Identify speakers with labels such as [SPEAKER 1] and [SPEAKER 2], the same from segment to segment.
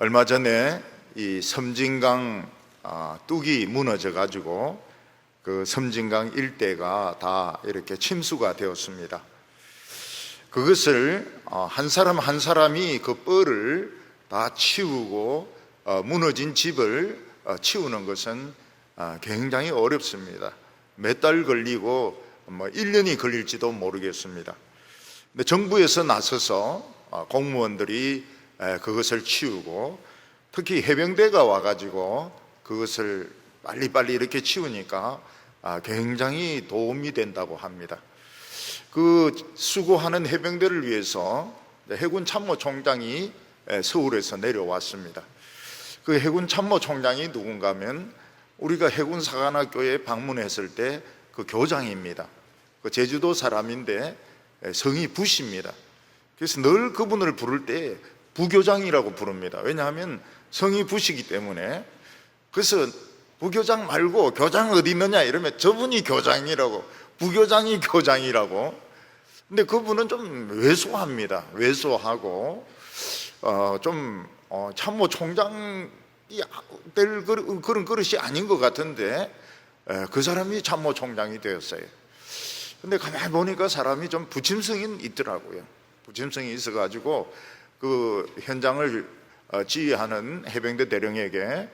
[SPEAKER 1] 얼마 전에 이 섬진강 뚝이 무너져 가지고 그 섬진강 일대가 다 이렇게 침수가 되었습니다. 그것을 한 사람 한 사람이 그 뻘을 다 치우고 무너진 집을 치우는 것은 굉장히 어렵습니다. 몇 달 걸리고 1년이 걸릴지도 모르겠습니다. 근데 정부에서 나서서 공무원들이 그것을 치우고, 특히 해병대가 와가지고 그것을 빨리빨리 이렇게 치우니까 굉장히 도움이 된다고 합니다. 그 수고하는 해병대를 위해서 해군 참모총장이 서울에서 내려왔습니다. 그 해군 참모총장이 누군가 하면 우리가 해군 사관학교에 방문했을 때 그 교장입니다. 그 제주도 사람인데 성이 부십니다. 그래서 늘 그분을 부를 때 부교장이라고 부릅니다. 왜냐하면 성이 부시기 때문에. 그래서 부교장 말고 교장 어디 있느냐 이러면 저분이 교장이라고, 부교장이 교장이라고. 근데 그분은 좀 왜소합니다. 왜소하고 좀 참모총장이 될 그런 그릇이 아닌 것 같은데 그 사람이 참모총장이 되었어요. 근데 가만히 보니까 사람이 좀 부침성이 있더라고요. 부침성이 있어가지고 그 현장을 지휘하는 해병대 대령에게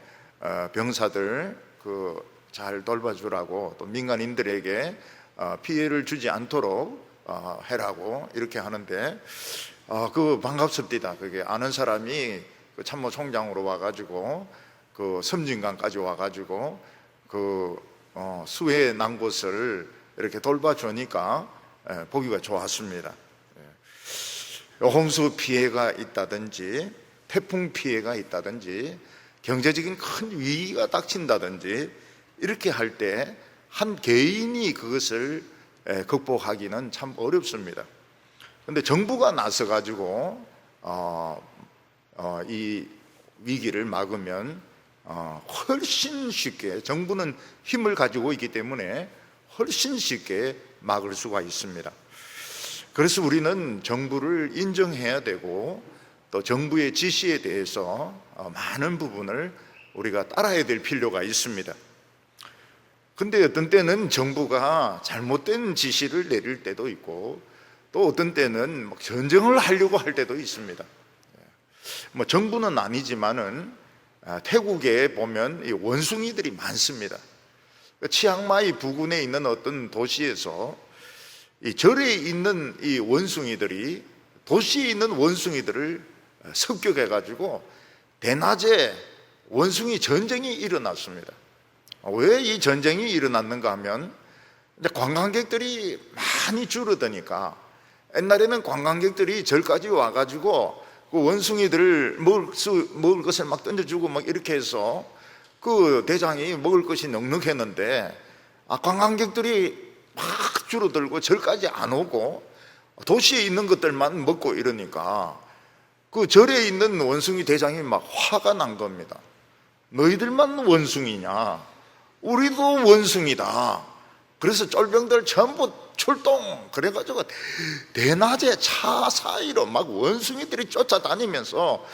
[SPEAKER 1] 병사들 그 잘 돌봐주라고, 또 민간인들에게 피해를 주지 않도록 해라고 이렇게 하는데 그 반갑습니다. 그게 아는 사람이 그 참모총장으로 와가지고 그 섬진강까지 와가지고 그 수해 난 곳을 이렇게 돌봐주니까 보기가 좋았습니다. 홍수 피해가 있다든지 태풍 피해가 있다든지 경제적인 큰 위기가 닥친다든지 이렇게 할 때 한 개인이 그것을 극복하기는 참 어렵습니다. 그런데 정부가 나서 가지고 이 위기를 막으면 훨씬 쉽게, 정부는 힘을 가지고 있기 때문에 훨씬 쉽게 막을 수가 있습니다. 그래서 우리는 정부를 인정해야 되고, 또 정부의 지시에 대해서 많은 부분을 우리가 따라야 될 필요가 있습니다. 근데 어떤 때는 정부가 잘못된 지시를 내릴 때도 있고, 또 어떤 때는 전쟁을 하려고 할 때도 있습니다. 정부는 아니지만은 태국에 보면 이 원숭이들이 많습니다. 치앙마이 부근에 있는 어떤 도시에서 이 절에 있는 이 원숭이들이 도시에 있는 원숭이들을 습격해 가지고 대낮에 원숭이 전쟁이 일어났습니다. 왜 이 전쟁이 일어났는가 하면 이제 관광객들이 많이 줄어드니까, 옛날에는 관광객들이 절까지 와가지고 그 원숭이들을 먹을 것을 막 던져주고 막 이렇게 해서 그 대장이 먹을 것이 넉넉했는데 관광객들이 막 줄어들고 절까지 안 오고 도시에 있는 것들만 먹고 이러니까 그 절에 있는 원숭이 대장이 막 화가 난 겁니다. 너희들만 원숭이냐? 우리도 원숭이다. 그래서 쫄병들 전부 출동. 그래가지고 대낮에 차 사이로 막 원숭이들이 쫓아다니면서,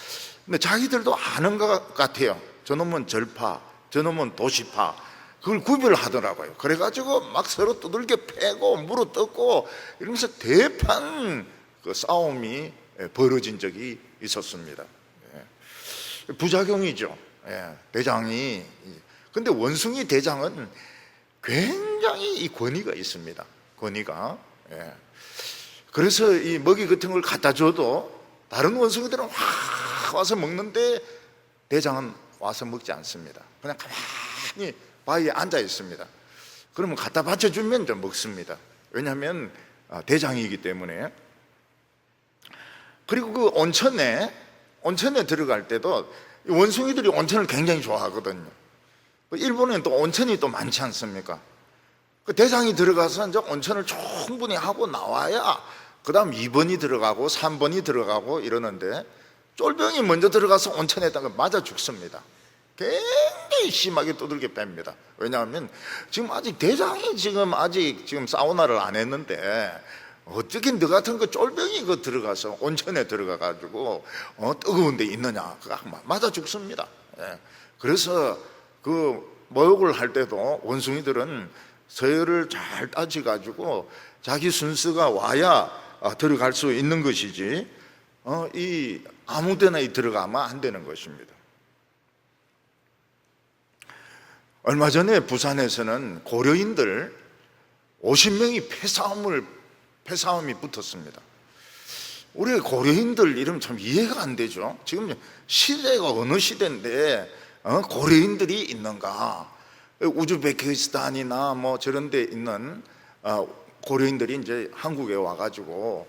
[SPEAKER 1] 근데 자기들도 아는 것 같아요. 저놈은 절파, 저놈은 도시파, 그걸 구별하더라고요. 그래가지고 막 서로 두들겨 패고 물어뜯고 이러면서 대판 그 싸움이 벌어진 적이 있었습니다. 부작용이죠. 대장이. 근데 원숭이 대장은 굉장히 이 권위가 있습니다. 권위가. 그래서 이 먹이 같은 걸 갖다 줘도 다른 원숭이들은 확 와서 먹는데 대장은 와서 먹지 않습니다. 그냥 가만히 바위에 앉아 있습니다. 그러면 갖다 받쳐주면 좀 먹습니다. 왜냐하면 대장이기 때문에. 그리고 그 온천에 들어갈 때도 원숭이들이 온천을 굉장히 좋아하거든요. 일본에는 또 온천이 또 많지 않습니까? 그 대장이 들어가서 이제 온천을 충분히 하고 나와야 그 다음 2번이 들어가고 3번이 들어가고 이러는데, 쫄병이 먼저 들어가서 온천에다가 맞아 죽습니다. 굉장히 심하게 두들겨 뺍니다. 왜냐하면 지금 아직 대장이 지금 사우나를 안 했는데 어떻게 너 같은 거 쫄병이 그 들어가서 온천에 들어가 가지고 뜨거운 데 있느냐? 그거 맞아 죽습니다. 예. 그래서 그 모욕을 할 때도 원숭이들은 서열을 잘 따지 가지고 자기 순서가 와야 들어갈 수 있는 것이지 이 아무데나 들어가면 안 되는 것입니다. 얼마 전에 부산에서는 고려인들 50명이 폐싸움이 붙었습니다. 우리 고려인들 이름 참 이해가 안 되죠. 지금 시대가 어느 시대인데 고려인들이 있는가? 우즈베키스탄이나 뭐 저런 데 있는 고려인들이 이제 한국에 와가지고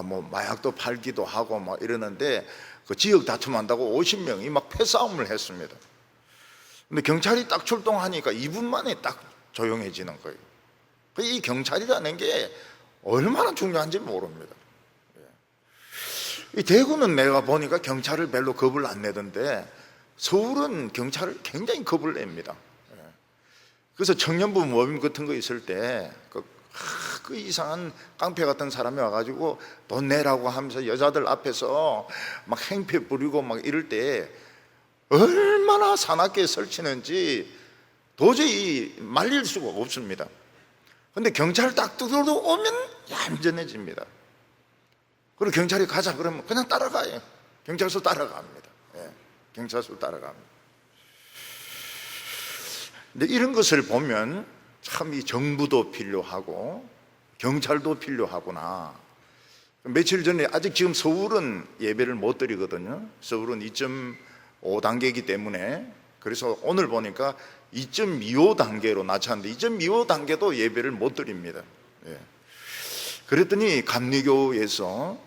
[SPEAKER 1] 뭐 마약도 팔기도 하고 뭐 이러는데 그 지역 다툼한다고 50명이 막 패싸움을 했습니다. 근데 경찰이 딱 출동하니까 2분 만에 딱 조용해지는 거예요. 이 경찰이라는 게 얼마나 중요한지 모릅니다. 이 대구는 내가 보니까 경찰을 별로 겁을 안 내던데 서울은 경찰을 굉장히 겁을 냅니다. 그래서 청년부 모임 같은 거 있을 때 그 이상한 깡패 같은 사람이 와가지고 돈 내라고 하면서 여자들 앞에서 막 행패 부리고 막 이럴 때 얼마나 사납게 설치는지 도저히 말릴 수가 없습니다. 근데 경찰 딱 들어오면 얌전해집니다. 그리고 경찰이 가자 그러면 그냥 따라가요. 경찰서 따라갑니다. 경찰서 따라갑니다. 근데 이런 것을 보면 참 이 정부도 필요하고 경찰도 필요하구나. 며칠 전에 아직 지금 서울은 예배를 못 드리거든요. 서울은 2.5단계이기 때문에 그래서 오늘 보니까 2.25단계로 낮췄는데 2.25단계도 예배를 못 드립니다. 그랬더니 감리교에서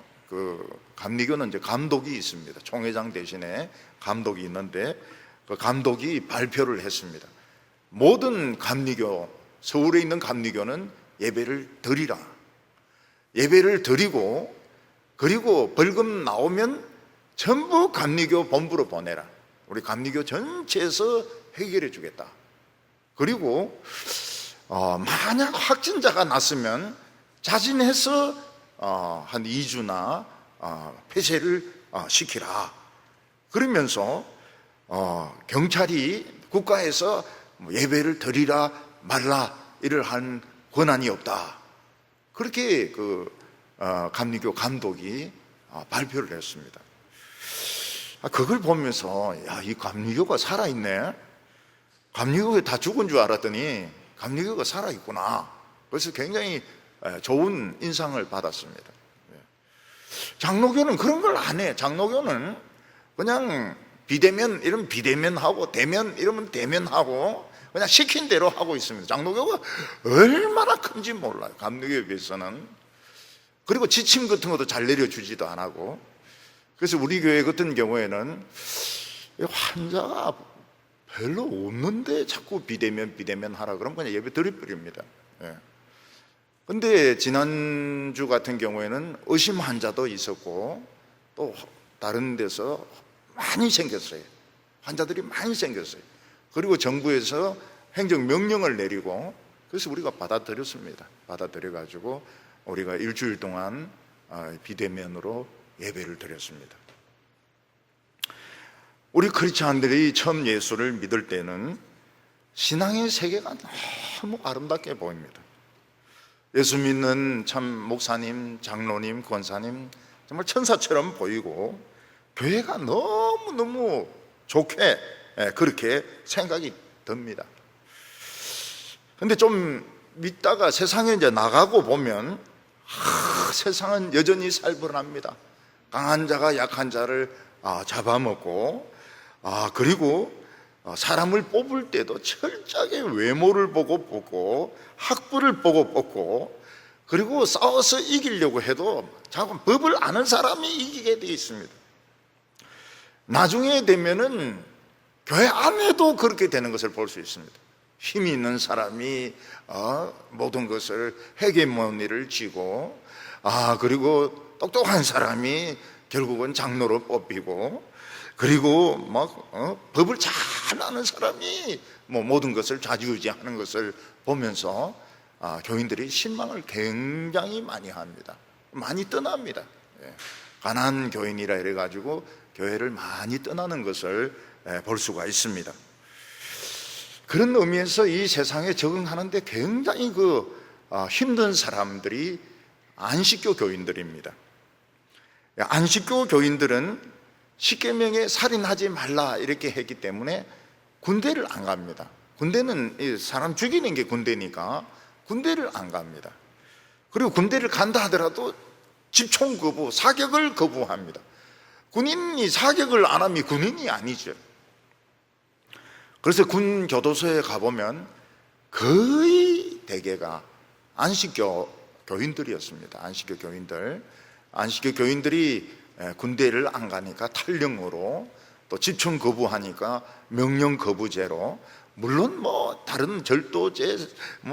[SPEAKER 1] 감리교는 이제 감독이 있습니다. 총회장 대신에 감독이 있는데 그 감독이 발표를 했습니다. 모든 감리교, 서울에 있는 감리교는 예배를 드리라. 예배를 드리고 그리고 벌금 나오면 전부 감리교 본부로 보내라. 우리 감리교 전체에서 해결해 주겠다. 그리고 만약 확진자가 났으면 자진해서 한 2주나 폐쇄를 시키라. 그러면서 경찰이 국가에서 예배를 드리라 말라 이를 한 권한이 없다. 그렇게 감리교 감독이 발표를 했습니다. 그걸 보면서 이 감리교가 살아있네. 감리교가 다 죽은 줄 알았더니 감리교가 살아있구나. 그래서 굉장히 좋은 인상을 받았습니다. 장로교는 그런 걸 안 해. 장로교는 그냥 비대면 이러면 비대면하고 대면 이러면 대면하고 그냥 시킨 대로 하고 있습니다. 장로교가 얼마나 큰지 몰라요. 감리교에 비해서는. 그리고 지침 같은 것도 잘 내려주지도 안 하고. 그래서 우리 교회 같은 경우에는 환자가 별로 없는데 자꾸 비대면 하라 그러면 그냥 예배 드려버립니다. 근데 지난주 같은 경우에는 의심 환자도 있었고 또 다른 데서 많이 생겼어요. 환자들이 많이 생겼어요. 그리고 정부에서 행정명령을 내리고 그래서 우리가 받아들였습니다. 받아들여가지고 우리가 일주일 동안 비대면으로 예배를 드렸습니다. 우리 크리스찬들이 처음 예수를 믿을 때는 신앙의 세계가 너무 아름답게 보입니다. 예수 믿는 참 목사님, 장로님, 권사님 정말 천사처럼 보이고 교회가 너무너무 좋게 그렇게 생각이 듭니다. 근데 좀 믿다가 세상에 이제 나가고 보면 세상은 여전히 살벌합니다. 강한 자가 약한 자를 잡아먹고 그리고 사람을 뽑을 때도 철저하게 외모를 보고 뽑고 학벌을 보고 뽑고 그리고 싸워서 이기려고 해도 자꾸 법을 아는 사람이 이기게 되어 있습니다. 나중에 되면은 교회 안에도 그렇게 되는 것을 볼 수 있습니다. 힘이 있는 사람이 모든 것을 헤게모니를 쥐고 그리고 똑똑한 사람이 결국은 장로로 뽑히고 그리고 법을 잘 아는 사람이 모든 것을 좌지우지하는 것을 보면서 교인들이 신망을 굉장히 많이 합니다. 많이 떠납니다. 가난한 교인이라 이래가지고 교회를 많이 떠나는 것을 볼 수가 있습니다. 그런 의미에서 이 세상에 적응하는데 굉장히 힘든 사람들이 안식교 교인들입니다. 안식교 교인들은 십계명에 살인하지 말라 이렇게 했기 때문에 군대를 안 갑니다. 군대는 사람 죽이는 게 군대니까 군대를 안 갑니다. 그리고 군대를 간다 하더라도 집총 거부, 사격을 거부합니다. 군인이 사격을 안 하면 군인이 아니죠. 그래서 군 교도소에 가보면 거의 대개가 안식교 교인들이었습니다. 안식교 교인들이 군대를 안 가니까 탈령으로, 또 집총 거부하니까 명령 거부죄로, 물론 다른 절도죄,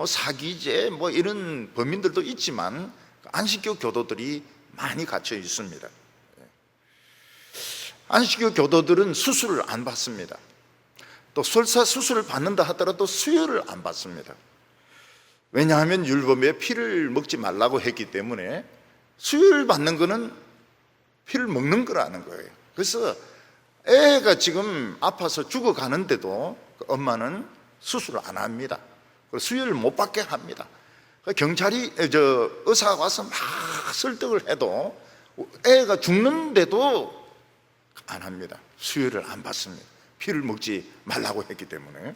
[SPEAKER 1] 사기죄 이런 범인들도 있지만 안식교 교도들이 많이 갇혀 있습니다. 안식교 교도들은 수술을 안 받습니다. 또 설사 수술을 받는다 하더라도 수혈을 안 받습니다. 왜냐하면 율법에 피를 먹지 말라고 했기 때문에 수혈 받는 거는 피를 먹는 거라는 거예요. 그래서 애가 지금 아파서 죽어가는데도 엄마는 수술을 안 합니다. 수혈을 못 받게 합니다. 경찰이 의사가 와서 막 설득을 해도 애가 죽는데도 안 합니다. 수혈을 안 받습니다. 피를 먹지 말라고 했기 때문에.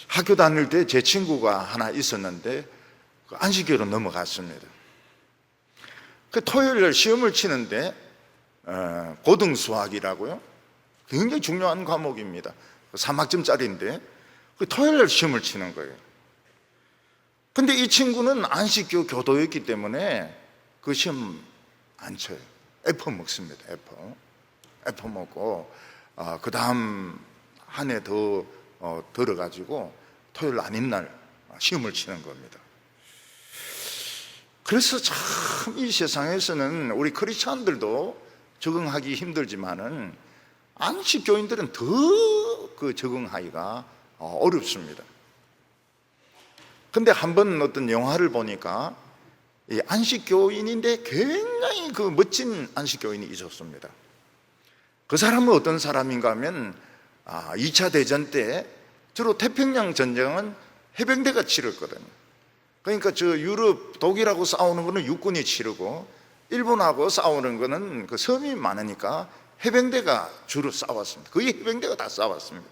[SPEAKER 1] 학교 다닐 때 제 친구가 하나 있었는데 안식교로 넘어갔습니다. 토요일날 시험을 치는데 고등수학이라고요, 굉장히 중요한 과목입니다. 3학점짜리인데 토요일날 시험을 치는 거예요. 근데 이 친구는 안식교 교도였기 때문에 그 시험 안 쳐요. F 먹습니다. F 먹고 그 다음 한 해 더 들어가지고 토요일 아닌 날 시험을 치는 겁니다. 그래서 참 이 세상에서는 우리 크리스찬들도 적응하기 힘들지만은 안식교인들은 더 적응하기가 어렵습니다. 근데 한번 어떤 영화를 보니까 이 안식교인인데 굉장히 멋진 안식교인이 있었습니다. 그 사람은 어떤 사람인가 하면 2차 대전 때 주로 태평양 전쟁은 해병대가 치렀거든요. 그러니까 유럽 독일하고 싸우는 거는 육군이 치르고 일본하고 싸우는 거는 섬이 많으니까 해병대가 주로 싸웠습니다. 거의 해병대가 다 싸웠습니다.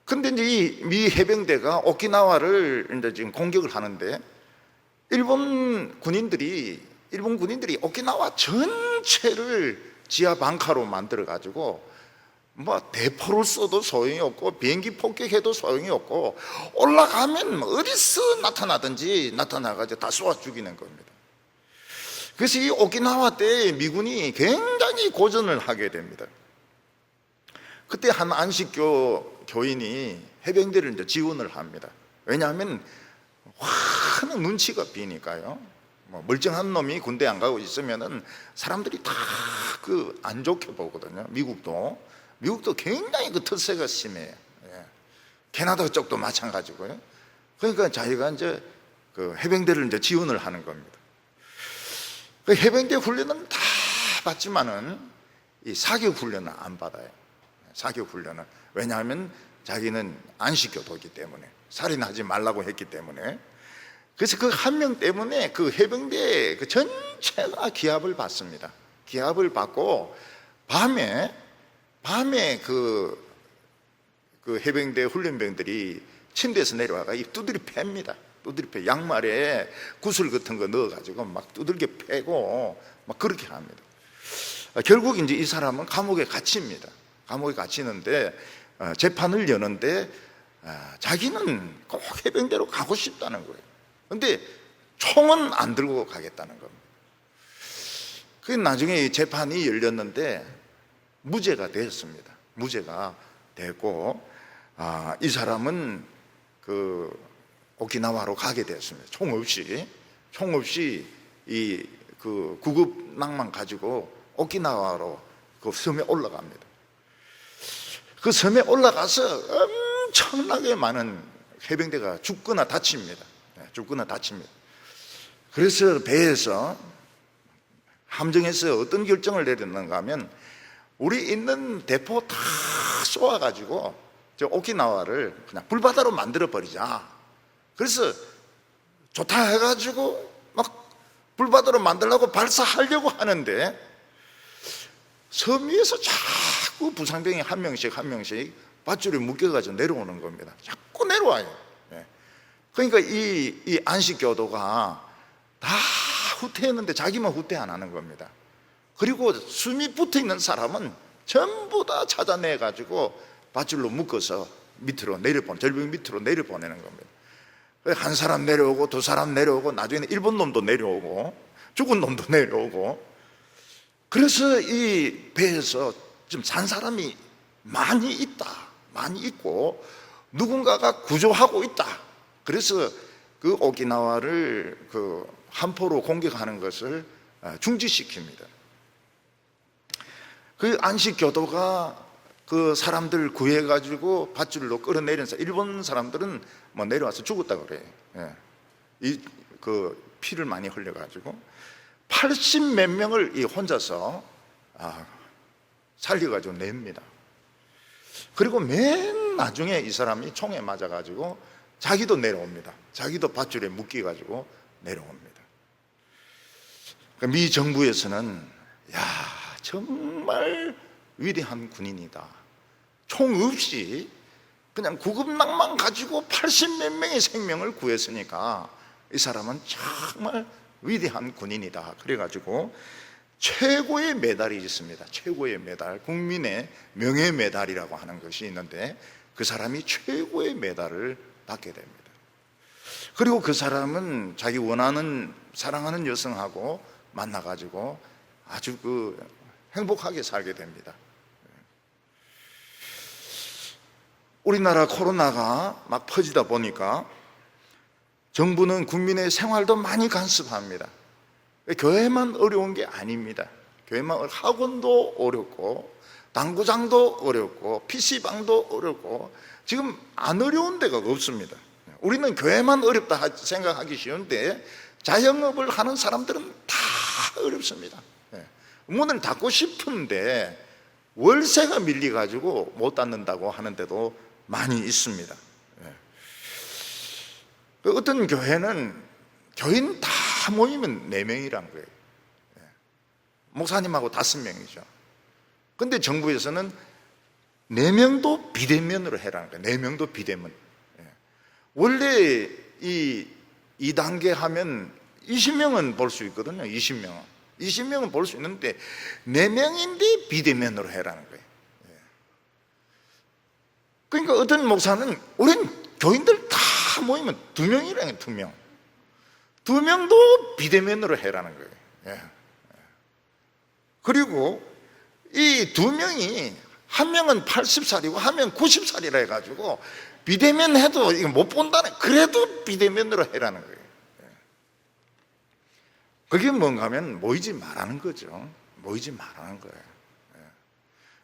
[SPEAKER 1] 근데 이제 이 미 해병대가 오키나와를 이제 지금 공격을 하는데 일본 군인들이 오키나와 전체를 지하 방카로 만들어 가지고 대포를 쏘도 소용이 없고 비행기 폭격해도 소용이 없고 올라가면 어디서 나타나든지 나타나가지고 다 쏘아 죽이는 겁니다. 그래서 이 오키나와 때 미군이 굉장히 고전을 하게 됩니다. 그때 한 안식교 교인이 해병대를 이제 지원을 합니다. 왜냐하면 환한 눈치가 비니까요. 멀쩡한 놈이 군대 안 가고 있으면은 사람들이 다 안 좋게 보거든요. 미국도 굉장히 텃세가 심해요. 캐나다 쪽도 마찬가지고요. 그러니까 자기가 이제 해병대를 이제 지원을 하는 겁니다. 해병대 훈련은 다 받지만은 이 사격 훈련은 안 받아요. 사격 훈련은. 왜냐하면 자기는 안식교도이기 때문에, 살인하지 말라고 했기 때문에. 그래서 그 한 명 때문에 해병대 전체가 기합을 받습니다. 기합을 받고 밤에 해병대 훈련병들이 침대에서 내려와가 두드려 팹니다. 두드려 패. 양말에 구슬 같은 거 넣어가지고 막 두들겨 패고 막 그렇게 합니다. 결국 이제 이 사람은 감옥에 갇힙니다. 감옥에 갇히는데 재판을 여는데 자기는 꼭 해병대로 가고 싶다는 거예요. 근데 총은 안 들고 가겠다는 겁니다. 그 나중에 재판이 열렸는데 무죄가 되었습니다. 무죄가 되고 이 사람은 오키나와로 가게 되었습니다. 총 없이 이 구급 낭만 가지고 오키나와로 섬에 올라갑니다. 그 섬에 올라가서 엄청나게 많은 해병대가 죽거나 다칩니다. 죽거나 다칩니다. 그래서 배에서 함정에서 어떤 결정을 내렸는가 하면 우리 있는 대포 다 쏘아가지고 저 오키나와를 그냥 불바다로 만들어버리자. 그래서 좋다 해가지고 막 불바다로 만들려고 발사하려고 하는데 섬 위에서 자꾸 부상병이 한 명씩 밧줄에 묶여가지고 내려오는 겁니다. 자꾸 내려와요. 그러니까 이 안식교도가 다 후퇴했는데 자기만 후퇴 안 하는 겁니다. 그리고 숨이 붙어 있는 사람은 전부 다 찾아내가지고 밧줄로 묶어서 밑으로 절벽 밑으로 내려보내는 겁니다. 한 사람 내려오고 두 사람 내려오고 나중에는 일본 놈도 내려오고 죽은 놈도 내려오고. 그래서 이 배에서 좀 산 사람이 많이 있고 누군가가 구조하고 있다. 그래서 그 오키나와를 그 함포로 공격하는 것을 중지시킵니다. 그 안식교도가 그 사람들 구해가지고 밧줄로 끌어내려서 일본 사람들은 뭐 내려와서 죽었다 그래요. 그 피를 많이 흘려가지고 80 몇 명을 이 혼자서 살려가지고 냅니다. 그리고 맨 나중에 이 사람이 총에 맞아가지고 자기도 내려옵니다. 자기도 밧줄에 묶여가지고 내려옵니다. 미 정부에서는 야, 정말 위대한 군인이다. 총 없이 그냥 구급낭만 가지고 80 몇 명의 생명을 구했으니까 이 사람은 정말 위대한 군인이다. 그래가지고 최고의 메달이 있습니다. 최고의 메달, 국민의 명예 메달이라고 하는 것이 있는데 그 사람이 최고의 메달을 받게 됩니다. 그리고 그 사람은 자기 원하는 사랑하는 여성하고 만나가지고 아주 행복하게 살게 됩니다. 우리나라 코로나가 막 퍼지다 보니까 정부는 국민의 생활도 많이 간섭합니다. 교회만 어려운 게 아닙니다. 교회만 학원도 어렵고 당구장도 어렵고 PC방도 어렵고 지금 안 어려운 데가 없습니다. 우리는 교회만 어렵다 생각하기 쉬운데 자영업을 하는 사람들은 다 어렵습니다. 문을 닫고 싶은데 월세가 밀려가지고 못 닫는다고 하는데도 많이 있습니다. 어떤 교회는 교인 다 모이면 4명이란 거예요. 목사님하고 5명이죠. 근데 정부에서는 4명도 비대면으로 해라는 거예요. 4명도 비대면. 원래 이 2단계 하면 20명은 볼 수 있거든요. 20명은 볼 수 있는데 4명인데 비대면으로 해라는 거예요. 그러니까 어떤 목사는 우린 교인들 다 모이면 2명이라는 거예요. 2명. 2명도 비대면으로 해라는 거예요. 그리고 이 2명이 한 명은 80살이고 한 명은 90살이라 해가지고 비대면 해도 이거 못 본다는, 그래도 비대면으로 해라는 거예요. 그게 뭔가 하면 모이지 말라는 거죠. 모이지 말라는 거예요.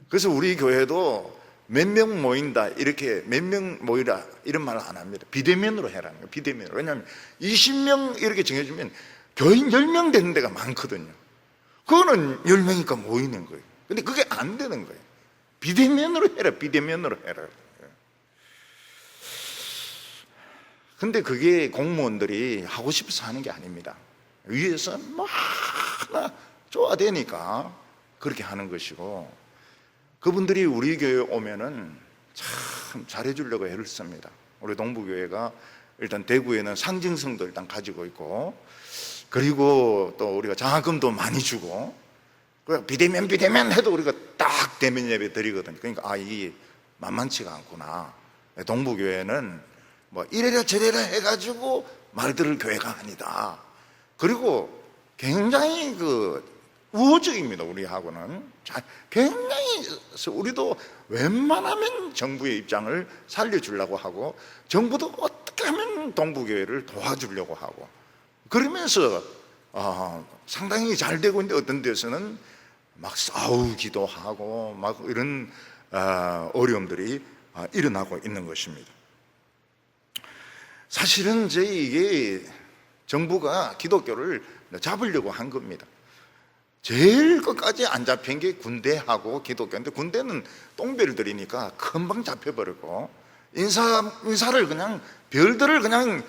[SPEAKER 1] 그래서 우리 교회도 몇 명 모인다, 이렇게 몇 명 모이라 이런 말을 안 합니다. 비대면으로 해라는 거예요. 비대면으로. 왜냐하면 20명 이렇게 정해주면 교인 10명 되는 데가 많거든요. 그거는 10명이니까 모이는 거예요. 근데 그게 안 되는 거예요. 비대면으로 해라. 비대면으로 해라. 근데 그게 공무원들이 하고 싶어서 하는 게 아닙니다. 위에서 막 쪼아대니까 그렇게 하는 것이고, 그분들이 우리 교회에 오면은 참 잘해주려고 애를 씁니다. 우리 동부교회가 일단 대구에는 상징성도 일단 가지고 있고, 그리고 또 우리가 장학금도 많이 주고, 비대면 해도 우리가 딱 대면 예배 드리거든요. 그러니까 이게 만만치가 않구나. 동부교회는 뭐 이래라 저래라 해가지고 말들을 교회가 아니다. 그리고 굉장히 우호적입니다. 우리하고는 굉장히, 우리도 웬만하면 정부의 입장을 살려주려고 하고, 정부도 어떻게 하면 동부교회를 도와주려고 하고, 그러면서 상당히 잘 되고 있는데 어떤 데서는 막 싸우기도 하고 막 이런 어려움들이 일어나고 있는 것입니다. 사실은 이게 정부가 기독교를 잡으려고 한 겁니다. 제일 끝까지 안 잡힌 게 군대하고 기독교인데, 군대는 똥배를 들이니까 금방 잡혀버리고, 인사를 그냥 별들을 그냥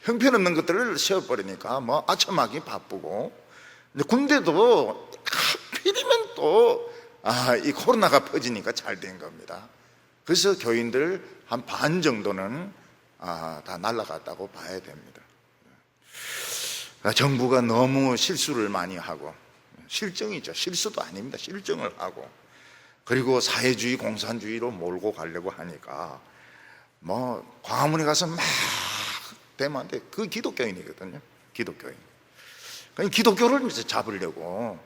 [SPEAKER 1] 형편없는 것들을 세워버리니까 뭐 아첨하기 바쁘고, 근데 군대도 하필이면 또 이 코로나가 퍼지니까 잘 된 겁니다. 그래서 교인들 한 반 정도는 다 날아갔다고 봐야 됩니다. 정부가 너무 실수를 많이 하고, 실정이죠, 실수도 아닙니다, 실정을 하고, 그리고 사회주의 공산주의로 몰고 가려고 하니까 뭐 광화문에 가서 막 대모하는데 그 기독교인이거든요. 기독교인. 그러니까 기독교를 이제 잡으려고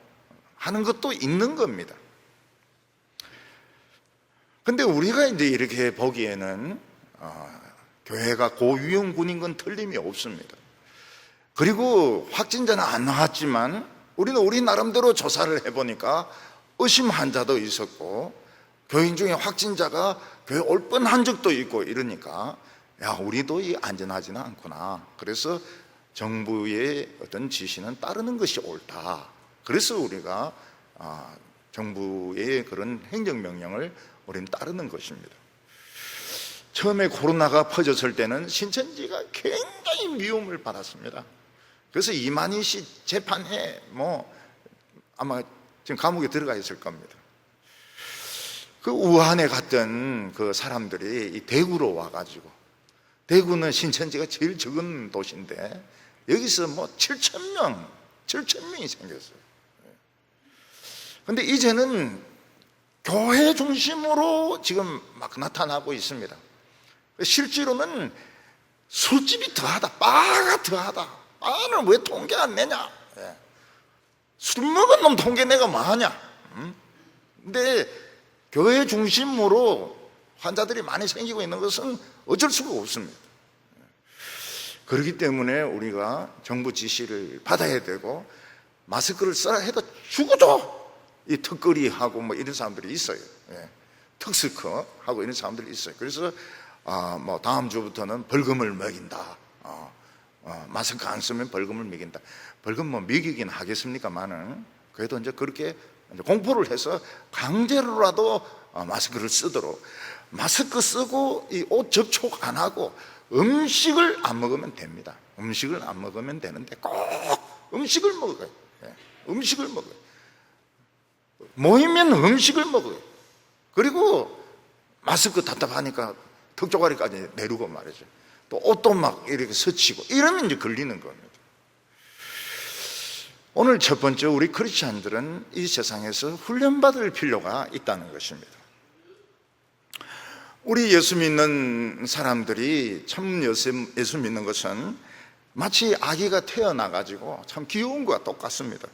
[SPEAKER 1] 하는 것도 있는 겁니다. 근데 우리가 이제 이렇게 보기에는 교회가 고위험군인 건 틀림이 없습니다. 그리고 확진자는 안 나왔지만 우리는 우리 나름대로 조사를 해보니까 의심 환자도 있었고, 교인 중에 확진자가 교회 올 뻔한 적도 있고, 이러니까 야, 우리도 안전하지는 않구나. 그래서 정부의 어떤 지시는 따르는 것이 옳다. 그래서 우리가 정부의 그런 행정명령을 우리는 따르는 것입니다. 처음에 코로나가 퍼졌을 때는 신천지가 굉장히 미움을 받았습니다. 그래서 이만희 씨 재판에 아마 지금 감옥에 들어가 있을 겁니다. 그 우한에 갔던 그 사람들이 이 대구로 와가지고, 대구는 신천지가 제일 적은 도시인데 여기서 7,000명이 생겼어요. 근데 이제는 교회 중심으로 지금 막 나타나고 있습니다. 실제로는 술집이 더하다, 바가 더하다. 바는 왜 통계 안 내냐? 술 먹은 놈 통계 내가 뭐하냐? 근데 교회 중심으로 환자들이 많이 생기고 있는 것은 어쩔 수가 없습니다. 그렇기 때문에 우리가 정부 지시를 받아야 되고, 마스크를 써라 해도 죽어도 이 턱걸이하고 이런 사람들이 있어요. 턱스커 하고 이런 사람들이 있어요. 그래서 다음 주부터는 벌금을 매긴다. 마스크 안 쓰면 벌금을 매긴다. 벌금 매기긴 하겠습니까만은, 그래도 이제 그렇게 공포를 해서 강제로라도 마스크를 쓰도록, 마스크 쓰고 이 옷 접촉 안 하고 음식을 안 먹으면 됩니다. 음식을 안 먹으면 되는데 꼭 음식을 먹어요. 음식을 먹어요. 모이면 음식을 먹어요. 그리고 마스크 답답하니까 턱조가리까지 내리고 말이죠. 또 옷도 막 이렇게 스치고 이러면 이제 걸리는 겁니다. 오늘 첫 번째, 우리 크리스찬들은 이 세상에서 훈련받을 필요가 있다는 것입니다. 우리 예수 믿는 사람들이 참 예수 믿는 것은 마치 아기가 태어나가지고 참 귀여운 것과 똑같습니다.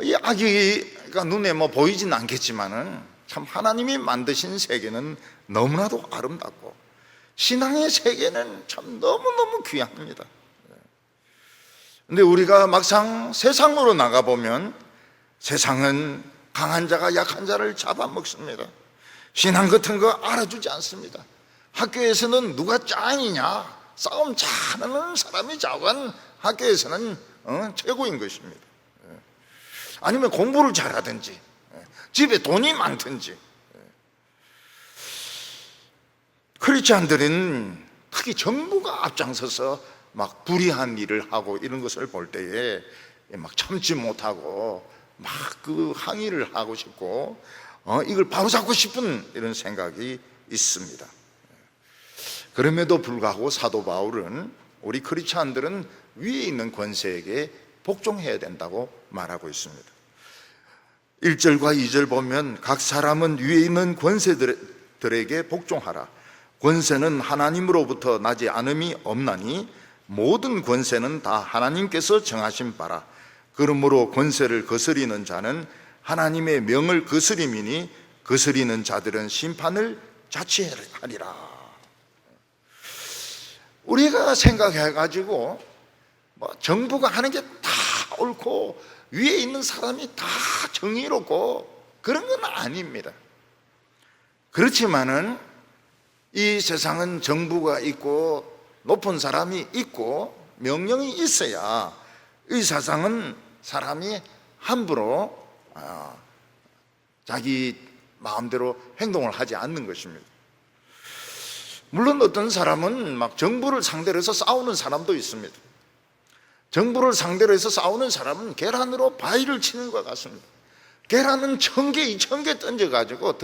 [SPEAKER 1] 이 아기가 눈에 보이진 않겠지만은 참 하나님이 만드신 세계는 너무나도 아름답고, 신앙의 세계는 참 너무너무 귀합니다. 근데 우리가 막상 세상으로 나가보면 세상은 강한 자가 약한 자를 잡아먹습니다. 신앙 같은 거 알아주지 않습니다. 학교에서는 누가 짱이냐, 싸움 잘하는 사람이 자관 학교에서는 최고인 것입니다. 아니면 공부를 잘하든지 집에 돈이 많든지. 크리스찬들은 특히 정부가 앞장서서 막 불의한 일을 하고 이런 것을 볼 때에 막 참지 못하고 막 그 항의를 하고 싶고 이걸 바로잡고 싶은 이런 생각이 있습니다. 그럼에도 불구하고 사도 바울은 우리 크리스찬들은 위에 있는 권세에게 복종해야 된다고 말하고 있습니다. 1절과 2절 보면 각 사람은 위에 있는 권세들에게 복종하라. 권세는 하나님으로부터 나지 않음이 없나니 모든 권세는 다 하나님께서 정하신 바라. 그러므로 권세를 거스리는 자는 하나님의 명을 거스림이니 거스리는 자들은 심판을 자취하리라. 우리가 생각해가지고 정부가 하는 게 다 옳고 위에 있는 사람이 다 정의롭고 그런 건 아닙니다. 그렇지만은 이 세상은 정부가 있고 높은 사람이 있고 명령이 있어야 이 세상은 사람이 함부로 자기 마음대로 행동을 하지 않는 것입니다. 물론 어떤 사람은 막 정부를 상대로 해서 싸우는 사람도 있습니다. 정부를 상대로 해서 싸우는 사람은 계란으로 바위를 치는 것 같습니다. 계란은 1000개, 2000개 던져가지고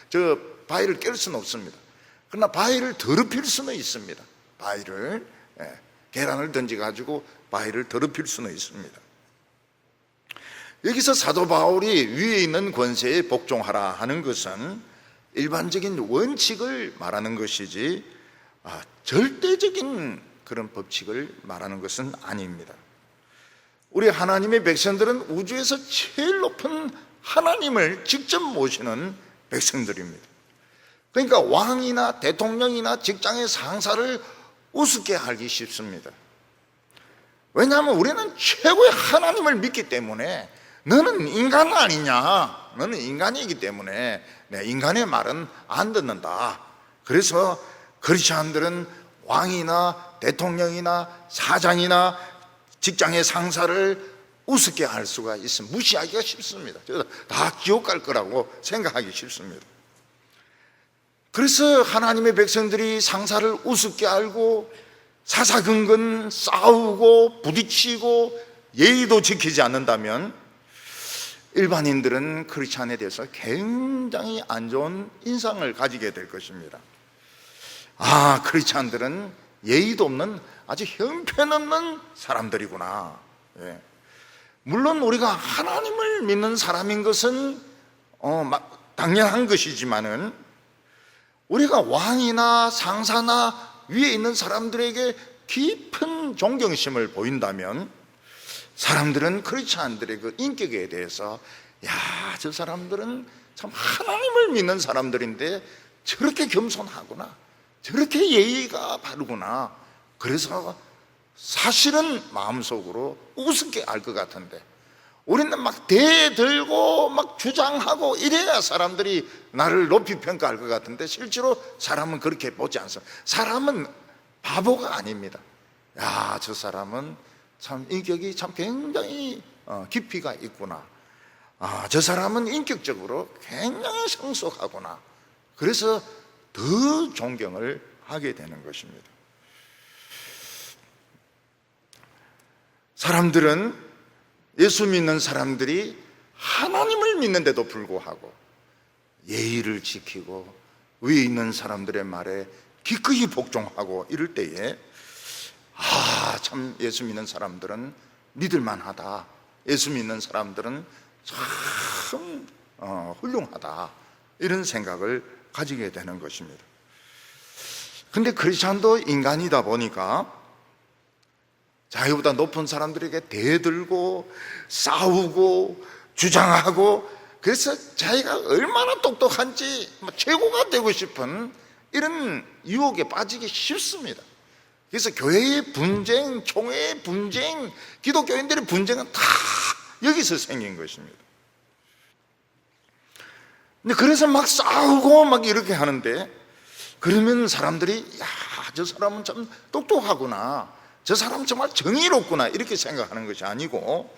[SPEAKER 1] 저 바위를 깰 수는 없습니다. 그러나 바위를 더럽힐 수는 있습니다. 계란을 던져가지고 바위를 더럽힐 수는 있습니다. 여기서 사도 바울이 위에 있는 권세에 복종하라 하는 것은 일반적인 원칙을 말하는 것이지 절대적인 그런 법칙을 말하는 것은 아닙니다. 우리 하나님의 백성들은 우주에서 제일 높은 하나님을 직접 모시는 백성들입니다. 그러니까 왕이나 대통령이나 직장의 상사를 우습게 알기 쉽습니다. 왜냐하면 우리는 최고의 하나님을 믿기 때문에 너는 인간 아니냐, 너는 인간이기 때문에 인간의 말은 안 듣는다. 그래서 그리스도인들은 왕이나 대통령이나 사장이나 직장의 상사를 우습게 할 수가 있습니다. 무시하기가 쉽습니다. 다 지옥 갈 거라고 생각하기 쉽습니다. 그래서 하나님의 백성들이 상사를 우습게 알고 사사건건 싸우고 부딪히고 예의도 지키지 않는다면 일반인들은 크리스찬에 대해서 굉장히 안 좋은 인상을 가지게 될 것입니다. 크리스찬들은 예의도 없는 아주 형편없는 사람들이구나. 물론 우리가 하나님을 믿는 사람인 것은 당연한 것이지만은 우리가 왕이나 상사나 위에 있는 사람들에게 깊은 존경심을 보인다면 사람들은 크리스찬들의 그 인격에 대해서 저 사람들은 참 하나님을 믿는 사람들인데 저렇게 겸손하구나, 저렇게 예의가 바르구나. 그래서 사실은 마음속으로 우습게 알 것 같은데 우리는 막 대들고 막 주장하고 이래야 사람들이 나를 높이 평가할 것 같은데 실제로 사람은 그렇게 보지 않습니다. 사람은 바보가 아닙니다. 저 사람은 참 인격이 참 굉장히 깊이가 있구나. 저 사람은 인격적으로 굉장히 성숙하구나. 그래서 더 존경을 하게 되는 것입니다. 사람들은 예수 믿는 사람들이 하나님을 믿는데도 불구하고 예의를 지키고 위에 있는 사람들의 말에 기꺼이 복종하고 이럴 때에 참 예수 믿는 사람들은 믿을만하다, 예수 믿는 사람들은 참 훌륭하다, 이런 생각을 가지게 되는 것입니다. 근데 크리스찬도 인간이다 보니까 자기보다 높은 사람들에게 대들고 싸우고 주장하고, 그래서 자기가 얼마나 똑똑한지 최고가 되고 싶은 이런 유혹에 빠지기 쉽습니다. 그래서 교회의 분쟁, 총회의 분쟁, 기독교인들의 분쟁은 다 여기서 생긴 것입니다. 근데 그래서 막 싸우고 막 이렇게 하는데, 그러면 사람들이 저 사람은 참 똑똑하구나, 저 사람은 정말 정의롭구나, 이렇게 생각하는 것이 아니고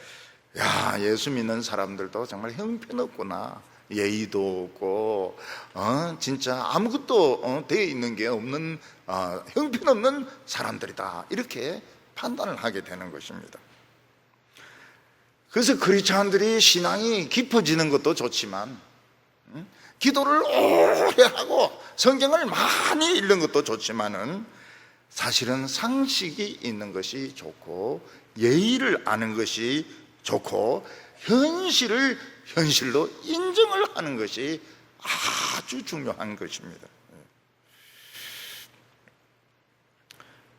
[SPEAKER 1] 예수 믿는 사람들도 정말 형편없구나, 예의도 없고 진짜 아무것도 되어 있는 게 없는 형편없는 사람들이다, 이렇게 판단을 하게 되는 것입니다. 그래서 크리스찬들이 신앙이 깊어지는 것도 좋지만 기도를 오래 하고 성경을 많이 읽는 것도 좋지만은 사실은 상식이 있는 것이 좋고 예의를 아는 것이 좋고 현실을 현실로 인정을 하는 것이 아주 중요한 것입니다.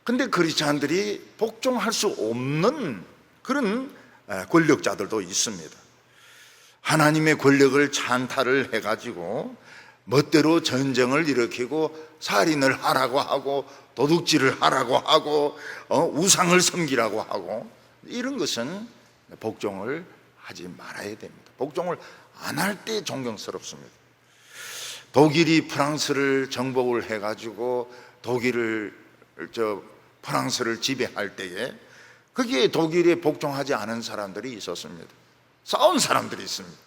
[SPEAKER 1] 근데 크리스찬들이 복종할 수 없는 그런 권력자들도 있습니다. 하나님의 권력을 찬탈을 해가지고 멋대로 전쟁을 일으키고 살인을 하라고 하고 도둑질을 하라고 하고 우상을 섬기라고 하고, 이런 것은 복종을 하지 말아야 됩니다. 복종을 안 할 때 존경스럽습니다. 독일이 프랑스를 정복을 해가지고 프랑스를 지배할 때에 거기에 독일에 복종하지 않은 사람들이 있었습니다. 싸운 사람들이 있습니다.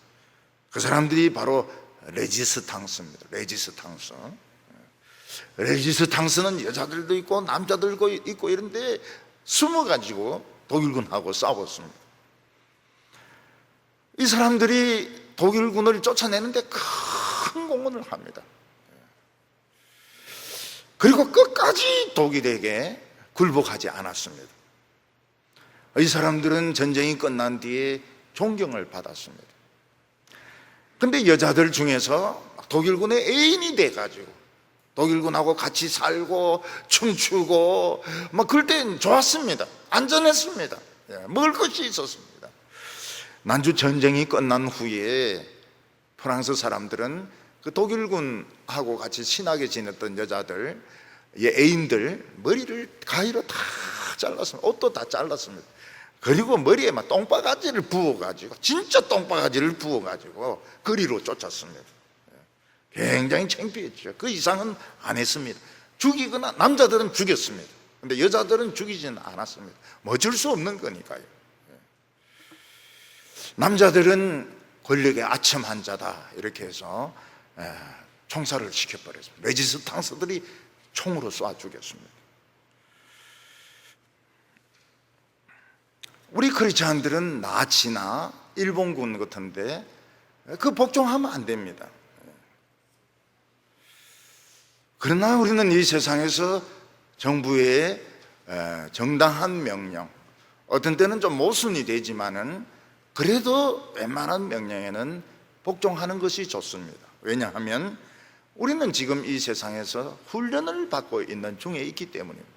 [SPEAKER 1] 그 사람들이 바로 레지스탕스입니다. 레지스탕스는 여자들도 있고 남자들도 있고 이런데 숨어가지고 독일군하고 싸웠습니다. 이 사람들이 독일군을 쫓아내는데 큰 공헌을 합니다. 그리고 끝까지 독일에게 굴복하지 않았습니다. 이 사람들은 전쟁이 끝난 뒤에 존경을 받았습니다. 근데 여자들 중에서 독일군의 애인이 돼가지고 독일군하고 같이 살고 춤추고 그럴 땐 좋았습니다. 안전했습니다. 먹을 것이 있었습니다. 난주 전쟁이 끝난 후에 프랑스 사람들은 그 독일군하고 같이 친하게 지냈던 여자들, 애인들 머리를 가위로 다 잘랐습니다. 옷도 다 잘랐습니다. 그리고 머리에 막 똥바가지를 부어가지고, 진짜 똥바가지를 부어가지고 거리로 쫓았습니다. 굉장히 창피했죠. 그 이상은 안 했습니다. 죽이거나, 남자들은 죽였습니다. 근데 여자들은 죽이지는 않았습니다. 어쩔 수 없는 거니까요. 남자들은 권력의 아첨 환자다 이렇게 해서 총살을 시켜버렸습니다. 레지스탕스들이 총으로 쏴 죽였습니다. 우리 크리스찬들은 나치나 일본군 같은데 그 복종하면 안 됩니다. 그러나 우리는 이 세상에서 정부의 정당한 명령, 어떤 때는 좀 모순이 되지만은 그래도 웬만한 명령에는 복종하는 것이 좋습니다. 왜냐하면 우리는 지금 이 세상에서 훈련을 받고 있는 중에 있기 때문입니다.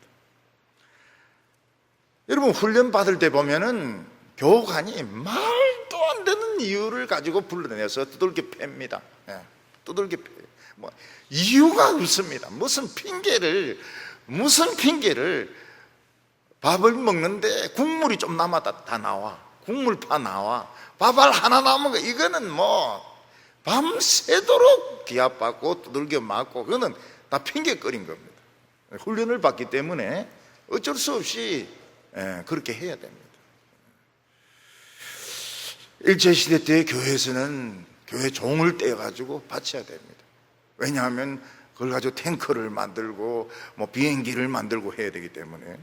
[SPEAKER 1] 여러분, 훈련 받을 때 보면은 교관이 말도 안 되는 이유를 가지고 불러내서 두들겨 팹니다. 두들겨 패요. 이유가 없습니다. 무슨 핑계를 밥을 먹는데 국물이 좀 남았다 다 나와. 국물 파 나와. 밥알 하나 남은 거 이거는 밤새도록 기합받고 두들겨 맞고 그거는 다 핑계거린 겁니다. 훈련을 받기 때문에 어쩔 수 없이 그렇게 해야 됩니다. 일제시대 때 교회에서는 교회 종을 떼가지고 바쳐야 됩니다. 왜냐하면 그걸 가지고 탱크를 만들고 비행기를 만들고 해야 되기 때문에.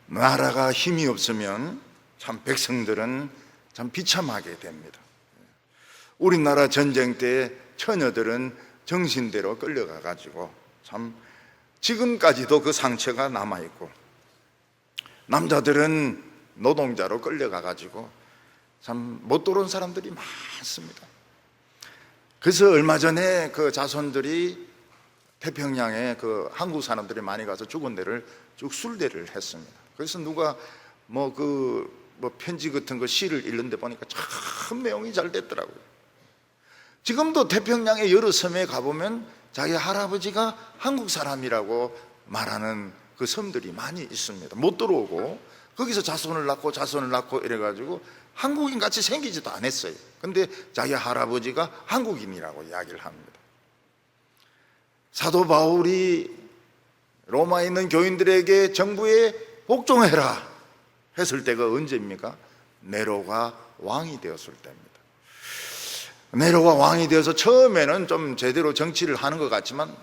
[SPEAKER 1] 나라가 힘이 없으면 참 백성들은 참 비참하게 됩니다. 우리나라 전쟁 때 처녀들은 정신대로 끌려가 가지고 참 지금까지도 그 상처가 남아있고, 남자들은 노동자로 끌려가 가지고 참 못 들어온 사람들이 많습니다. 그래서 얼마 전에 그 자손들이 태평양에 그 한국 사람들이 많이 가서 죽은 데를 쭉 순례를 했습니다. 그래서 누가 편지 같은 거 시를 읽는데 보니까 참 내용이 잘 됐더라고요. 지금도 태평양의 여러 섬에 가보면 자기 할아버지가 한국 사람이라고 말하는 그 섬들이 많이 있습니다. 못 들어오고 거기서 자손을 낳고 이래가지고 한국인 같이 생기지도 않았어요. 근데 자기 할아버지가 한국인이라고 이야기를 합니다. 사도 바울이 로마에 있는 교인들에게 정부에 복종해라 했을 때가 언제입니까? 네로가 왕이 되었을 때입니다. 네로가 왕이 되어서 처음에는 좀 제대로 정치를 하는 것 같지만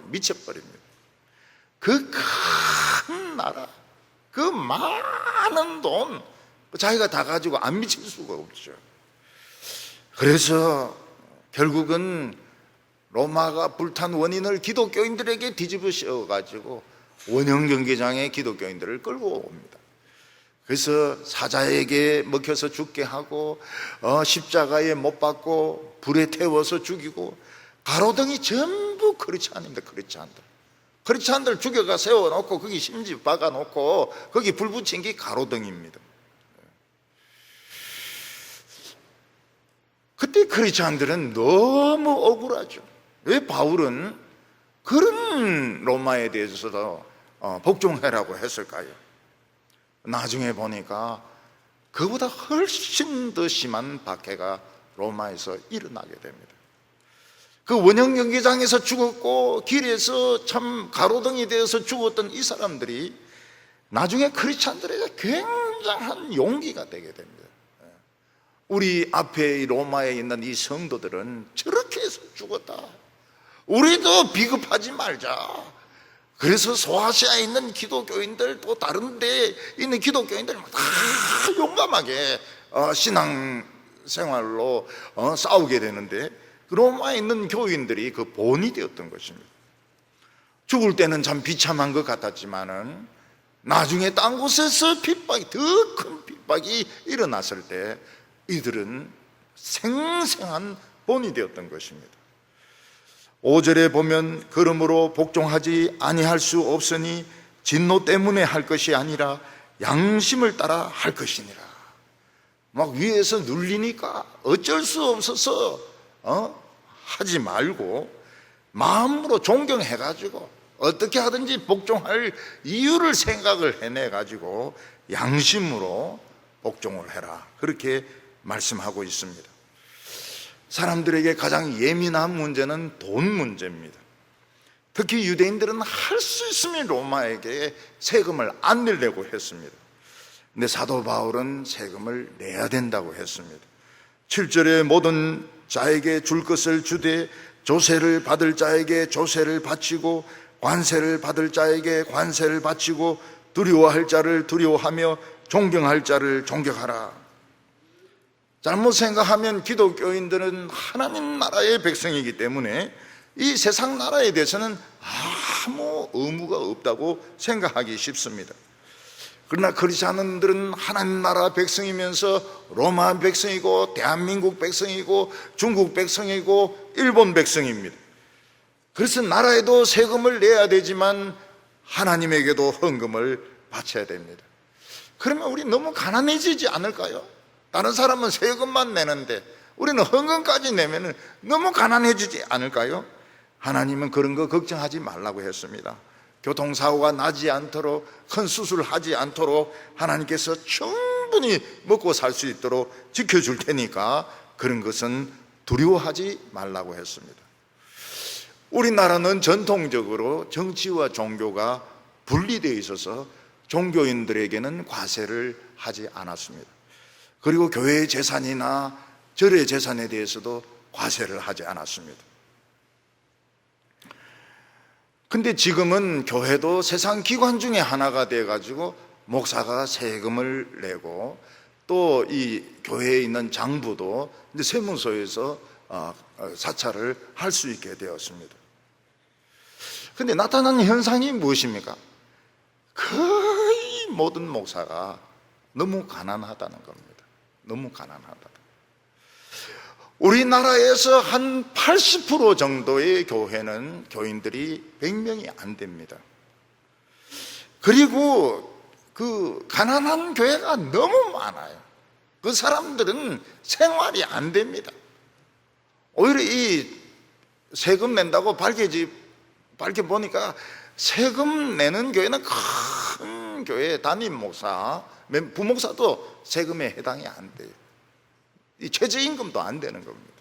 [SPEAKER 1] 미쳐버립니다. 그 큰 나라, 그 많은 돈 자기가 다 가지고 안 미칠 수가 없죠. 그래서 결국은 로마가 불탄 원인을 기독교인들에게 뒤집어 씌워가지고 원형 경기장에 기독교인들을 끌고 옵니다. 그래서 사자에게 먹혀서 죽게 하고 십자가에 못 박고 불에 태워서 죽이고, 가로등이 전부 크리스찬입니다. 크리스찬들 죽여가 세워놓고 거기 심지 박아놓고 거기 불 붙인 게 가로등입니다. 그때 크리스찬들은 너무 억울하죠. 왜 바울은 그런 로마에 대해서도 복종해라고 했을까요? 나중에 보니까 그보다 훨씬 더 심한 박해가 로마에서 일어나게 됩니다. 그 원형 경기장에서 죽었고 길에서 참 가로등이 되어서 죽었던 이 사람들이 나중에 크리스찬들에게 굉장한 용기가 되게 됩니다. 우리 앞에 로마에 있는 이 성도들은 저렇게 해서 죽었다, 우리도 비겁하지 말자. 그래서 소아시아에 있는 기독교인들, 또 다른 데에 있는 기독교인들 다 용감하게 신앙 생활로 싸우게 되는데, 로마에 있는 교인들이 그 본이 되었던 것입니다. 죽을 때는 참 비참한 것 같았지만은 나중에 딴 곳에서 핍박이, 더 큰 핍박이 일어났을 때 이들은 생생한 본이 되었던 것입니다. 5절에 보면 그러므로 복종하지 아니할 수 없으니 진노 때문에 할 것이 아니라 양심을 따라 할 것이니라. 막 위에서 눌리니까 어쩔 수 없어서 하지 말고 마음으로 존경해가지고 어떻게 하든지 복종할 이유를 생각을 해내가지고 양심으로 복종을 해라, 그렇게 말씀하고 있습니다. 사람들에게 가장 예민한 문제는 돈 문제입니다. 특히 유대인들은 할 수 있으면 로마에게 세금을 안 내려고 했습니다. 근데 사도 바울은 세금을 내야 된다고 했습니다. 7절에 모든 자에게 줄 것을 주되 조세를 받을 자에게 조세를 바치고 관세를 받을 자에게 관세를 바치고 두려워할 자를 두려워하며 존경할 자를 존경하라. 잘못 생각하면 기독교인들은 하나님 나라의 백성이기 때문에 이 세상 나라에 대해서는 아무 의무가 없다고 생각하기 쉽습니다. 그러나 그렇지 않은 분들은 하나님 나라 백성이면서 로마 백성이고 대한민국 백성이고 중국 백성이고 일본 백성입니다. 그래서 나라에도 세금을 내야 되지만 하나님에게도 헌금을 바쳐야 됩니다. 그러면 우리 너무 가난해지지 않을까요? 다른 사람은 세금만 내는데 우리는 헌금까지 내면 너무 가난해지지 않을까요? 하나님은 그런 거 걱정하지 말라고 했습니다. 교통사고가 나지 않도록, 큰 수술하지 않도록 하나님께서 충분히 먹고 살 수 있도록 지켜줄 테니까 그런 것은 두려워하지 말라고 했습니다. 우리나라는 전통적으로 정치와 종교가 분리되어 있어서 종교인들에게는 과세를 하지 않았습니다. 그리고 교회의 재산이나 절의 재산에 대해서도 과세를 하지 않았습니다. 근데 지금은 교회도 세상 기관 중에 하나가 돼가지고 목사가 세금을 내고 또 이 교회에 있는 장부도 이제 세무서에서 사찰을 할 수 있게 되었습니다. 근데 나타나는 현상이 무엇입니까? 거의 모든 목사가 너무 가난하다는 겁니다. 너무 가난하다. 우리나라에서 한 80% 정도의 교회는 교인들이 100명이 안 됩니다. 그리고 그 가난한 교회가 너무 많아요. 그 사람들은 생활이 안 됩니다. 오히려 이 세금 낸다고 밝혀보니까 세금 내는 교회는 큰 교회 담임 목사, 부목사도 세금에 해당이 안 돼요. 이 최저임금도 안 되는 겁니다.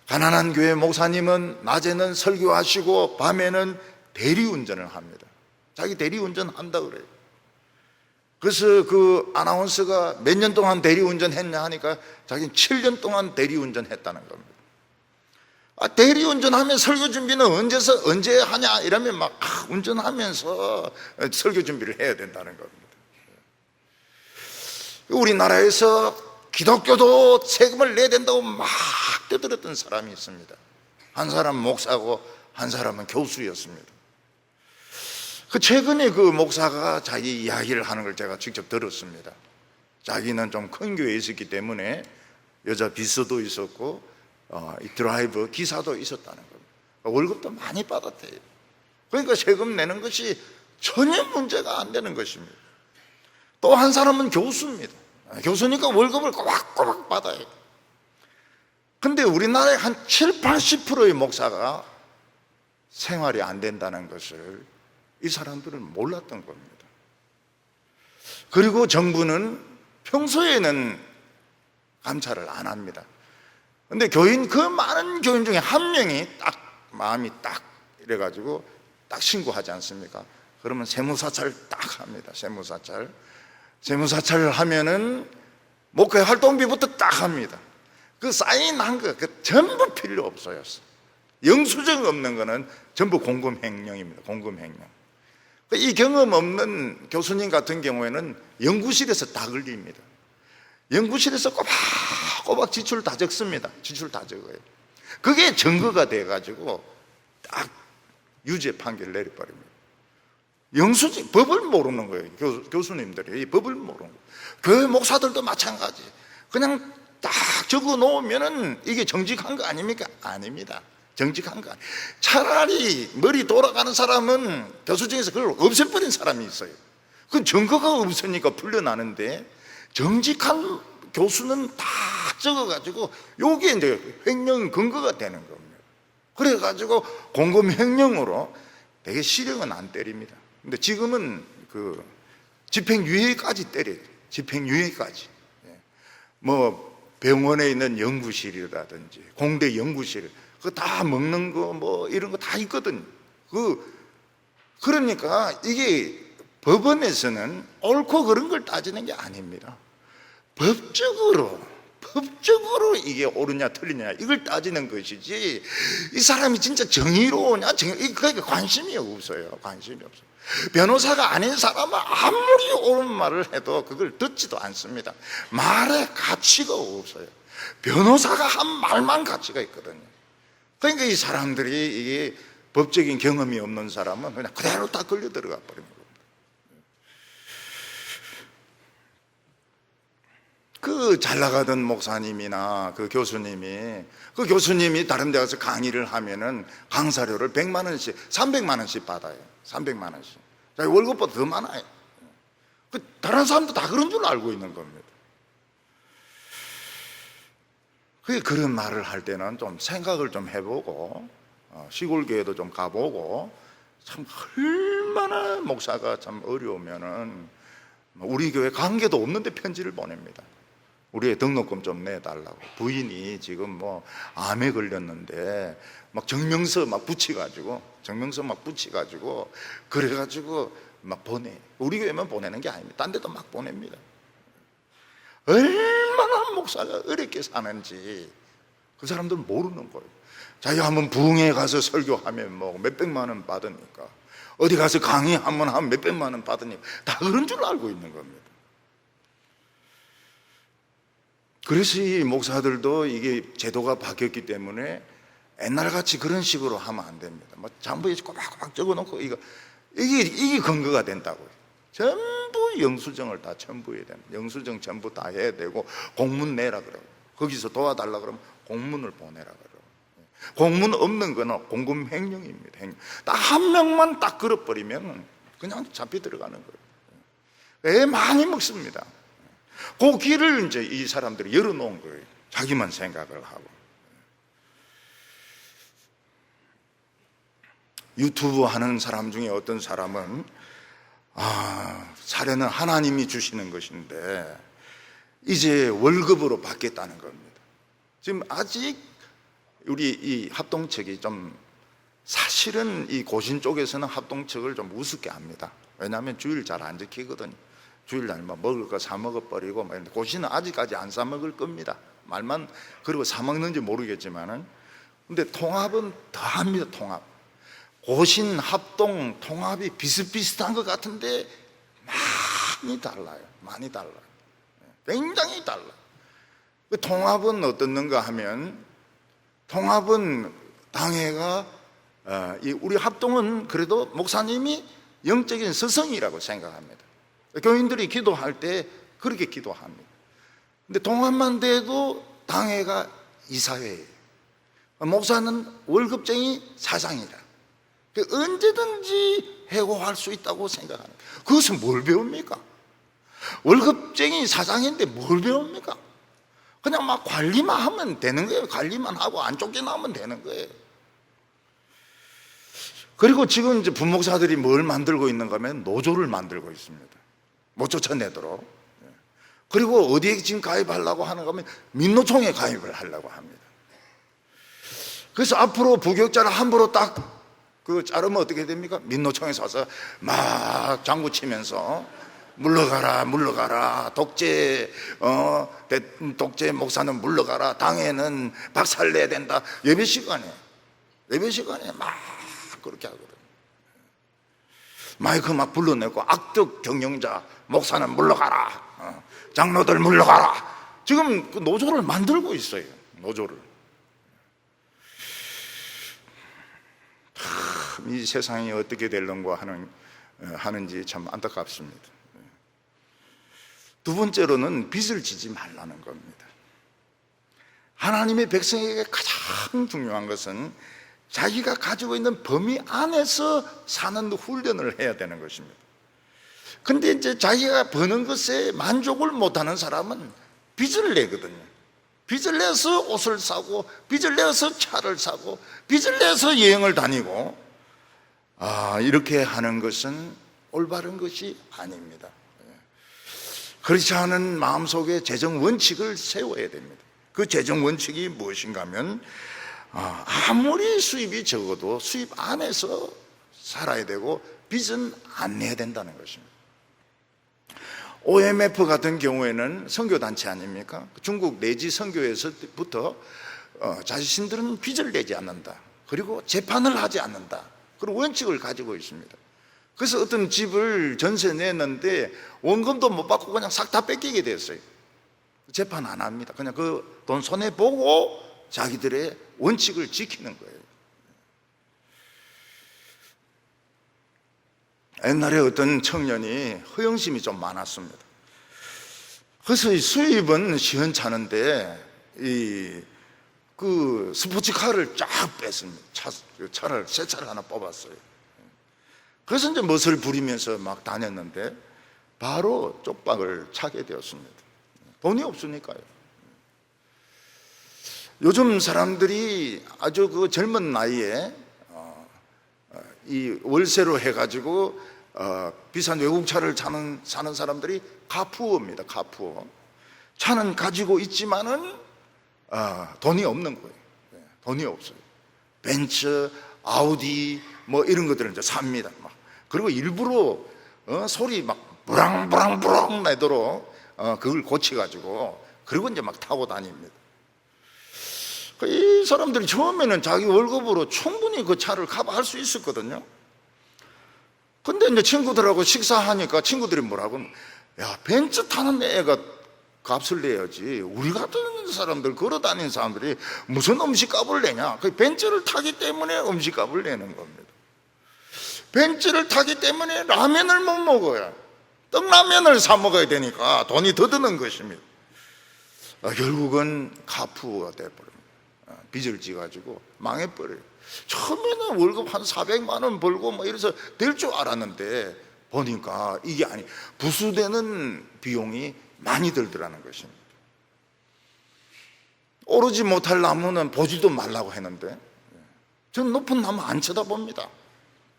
[SPEAKER 1] 가난한 교회 목사님은 낮에는 설교하시고 밤에는 대리운전을 합니다. 자기 대리운전 한다 그래요. 그래서 그 아나운서가 몇 년 동안 대리운전 했냐 하니까 자기는 7년 동안 대리운전 했다는 겁니다. 대리운전하면 설교 준비는 언제 하냐 이러면 막 운전하면서 설교 준비를 해야 된다는 겁니다. 우리나라에서 기독교도 세금을 내야 된다고 막 떠들었던 사람이 있습니다. 한 사람은 목사고 한 사람은 교수였습니다. 최근에 그 목사가 자기 이야기를 하는 걸 제가 직접 들었습니다. 자기는 좀 큰 교회에 있었기 때문에 여자 비서도 있었고 드라이버 기사도 있었다는 겁니다. 월급도 많이 받았대요. 그러니까 세금 내는 것이 전혀 문제가 안 되는 것입니다. 또 한 사람은 교수입니다. 교수니까 월급을 꼬박꼬박 받아요. 근데 우리나라의 한 7, 80%의 목사가 생활이 안 된다는 것을 이 사람들은 몰랐던 겁니다. 그리고 정부는 평소에는 감찰을 안 합니다. 근데 그 많은 교인 중에 한 명이 딱 마음이 딱 이래가지고 딱 신고하지 않습니까? 그러면 세무사찰 딱 합니다. 세무사찰을 하면은 목회 활동비부터 딱 합니다. 그 사인한 거 그 전부 필요 없어요. 영수증 없는 거는 전부 공금횡령입니다. 공금횡령. 이 경험 없는 교수님 같은 경우에는 연구실에서 다 걸립니다. 연구실에서 꼬박꼬박 지출 다 적습니다. 지출 다 적어요. 그게 증거가 돼가지고 딱 유죄 판결을 내려버립니다. 영수증, 법을 모르는 거예요. 교수님들이 법을 모르는 거예요. 교회 목사들도 마찬가지. 그냥 딱 적어 놓으면은 이게 정직한 거 아닙니까? 아닙니다. 정직한 거 아니에요. 차라리 머리 돌아가는 사람은 교수 중에서 그걸 없애버린 사람이 있어요. 그 증거가 없으니까 풀려나는데, 정직한 교수는 다 적어가지고 요게 이제 횡령 근거가 되는 겁니다. 그래가지고 공금 횡령으로 되게 실형은 안 때립니다. 근데 지금은 그 집행유예까지 때려요. 집행유예까지. 뭐 병원에 있는 연구실이라든지 공대 연구실 그거 다 먹는 거 뭐 이런 거 다 있거든요. 그러니까 이게 법원에서는 옳고 그런 걸 따지는 게 아닙니다. 법적으로 이게 옳으냐 틀리냐 이걸 따지는 것이지, 이 사람이 진짜 정의로우냐 그게 관심이 없어요. 관심이 없어요. 변호사가 아닌 사람은 아무리 옳은 말을 해도 그걸 듣지도 않습니다. 말에 가치가 없어요. 변호사가 한 말만 가치가 있거든요. 그러니까 이 사람들이 이게 법적인 경험이 없는 사람은 그냥 그대로 다 걸려 들어가 버리는 겁니다. 그 잘 나가던 목사님이나 그 교수님이 다른 데 가서 강의를 하면은 강사료를 100만 원씩, 300만 원씩 받아요. 300만 원씩. 자기 월급보다 더 많아요. 다른 사람도 다 그런 줄 알고 있는 겁니다. 그런 말을 할 때는 좀 생각을 좀 해보고, 시골 교회도 좀 가보고, 참 얼마나 목사가 참 어려우면은 우리 교회 관계도 없는데 편지를 보냅니다. 우리의 등록금 좀 내달라고. 부인이 지금 뭐 암에 걸렸는데 막 증명서 막 붙여가지고 그래가지고 막 보내. 우리 교회만 보내는 게 아닙니다. 딴 데도 막 보냅니다. 얼마나 목사가 어렵게 사는지 그 사람들은 모르는 거예요. 자기가 한번 부흥회 가서 설교하면 뭐 몇백만 원 받으니까, 어디 가서 강의 한번 하면 몇백만 원 받으니까 다 그런 줄 알고 있는 겁니다. 그래서 이 목사들도 이게 제도가 바뀌었기 때문에 옛날같이 그런 식으로 하면 안 됩니다. 뭐 장부에 꼬박꼬박 적어놓고 이게 근거가 된다고요. 전부 영수증을 다 첨부해야 됩니다. 영수증 전부 다 해야 되고, 공문 내라 그러고, 거기서 도와달라 그러면 공문을 보내라 그러고. 공문 없는 거는 공금 횡령입니다. 딱 한 명만 딱 걸어버리면 그냥 잡혀 들어가는 거예요. 애 많이 먹습니다. 그 길을 이제 이 사람들이 열어놓은 거예요. 자기만 생각을 하고. 유튜브 하는 사람 중에 어떤 사람은 사례는 하나님이 주시는 것인데 이제 월급으로 받겠다는 겁니다. 지금 아직 우리 이 합동측이 좀, 사실은 이 고신 쪽에서는 합동측을 좀 우습게 합니다. 왜냐하면 주일 잘 안 지키거든요. 주일날 뭐 먹을 거 사 먹어버리고, 고신은 아직까지 안 사 먹을 겁니다. 말만 그리고 사 먹는지 모르겠지만은. 근데 통합은 더 합니다. 통합. 고신, 합동, 통합이 비슷비슷한 것 같은데 많이 달라요. 많이 달라요. 굉장히 달라요. 통합은 어떻는가 하면, 통합은 당회가 우리 합동은 그래도 목사님이 영적인 스승이라고 생각합니다. 교인들이 기도할 때 그렇게 기도합니다. 근데 통합만 돼도 당회가 이사회예요. 목사는 월급쟁이 사장이라 언제든지 해고할 수 있다고 생각합니다. 그것은 뭘 배웁니까? 월급쟁이 사장인데 뭘 배웁니까? 그냥 막 관리만 하면 되는 거예요. 관리만 하고 안 쫓겨나면 되는 거예요. 그리고 지금 이제 부목사들이 뭘 만들고 있는가 하면 노조를 만들고 있습니다. 못 쫓아내도록. 그리고 어디에 지금 가입하려고 하는가 하면 민노총에 가입을 하려고 합니다. 그래서 앞으로 부격자를 함부로 딱 자르면 어떻게 됩니까? 민노총에서 와서 막 장구 치면서 물러가라 물러가라, 독재 목사는 물러가라, 당에는 박살내야 된다. 예배 시간에 막 그렇게 하거든. 마이크 막 불러내고 악덕 경영자 목사는 물러가라, 장로들 물러가라. 지금 그 노조를 만들고 있어요. 노조를. 이 세상이 어떻게 되려고 하는지 참 안타깝습니다. 두 번째로는 빚을 지지 말라는 겁니다. 하나님의 백성에게 가장 중요한 것은 자기가 가지고 있는 범위 안에서 사는 훈련을 해야 되는 것입니다. 근데 이제 자기가 버는 것에 만족을 못하는 사람은 빚을 내거든요. 빚을 내서 옷을 사고, 빚을 내서 차를 사고, 빚을 내서 여행을 다니고, 이렇게 하는 것은 올바른 것이 아닙니다. 그렇지 않은 마음속에 재정 원칙을 세워야 됩니다. 그 재정 원칙이 무엇인가 하면 아무리 수입이 적어도 수입 안에서 살아야 되고 빚은 안 내야 된다는 것입니다. OMF 같은 경우에는 선교단체 아닙니까? 중국 내지 선교에서부터 자신들은 빚을 내지 않는다, 그리고 재판을 하지 않는다, 그런 원칙을 가지고 있습니다. 그래서 어떤 집을 전세 냈는데 원금도 못 받고 그냥 싹 다 뺏기게 됐어요. 재판 안 합니다. 그냥 그 돈 손해보고 자기들의 원칙을 지키는 거예요. 옛날에 어떤 청년이 허영심이 좀 많았습니다. 그래서 수입은 시원찮은데 그 스포츠카를 쫙 뺐습니다. 차를 새 차를 하나 뽑았어요. 그래서 이제 멋을 부리면서 막 다녔는데 바로 쪽박을 차게 되었습니다. 돈이 없으니까요. 요즘 사람들이 아주 그 젊은 나이에 이 월세로 해가지고 비싼 외국 차를 사는 사람들이 가푸어입니다. 가푸어. 차는 가지고 있지만은 돈이 없는 거예요. 돈이 없어요. 벤츠, 아우디 뭐 이런 것들을 이제 삽니다. 막. 그리고 일부러 소리 막 부랑부랑부랑 내도록 그걸 고쳐가지고 그리고 이제 막 타고 다닙니다. 이 사람들이 처음에는 자기 월급으로 충분히 그 차를 커버할 수 있었거든요. 근데 이제 친구들하고 식사하니까 친구들이 뭐라고, 야, 벤츠 타는 애가 값을 내야지, 우리 같은 사람들, 걸어다니는 사람들이 무슨 음식값을 내냐. 그 벤츠를 타기 때문에 음식값을 내는 겁니다. 벤츠를 타기 때문에 라면을 못 먹어요. 떡라면을 사 먹어야 되니까 돈이 더 드는 것입니다. 결국은 가푸가 돼버립니다. 빚을 지가지고 망해버려요. 처음에는 월급 한 400만 원 벌고 뭐 이래서 될 줄 알았는데 보니까 이게 부수되는 비용이 많이 들더라는 것입니다. 오르지 못할 나무는 보지도 말라고 했는데 저는 높은 나무 안 쳐다봅니다.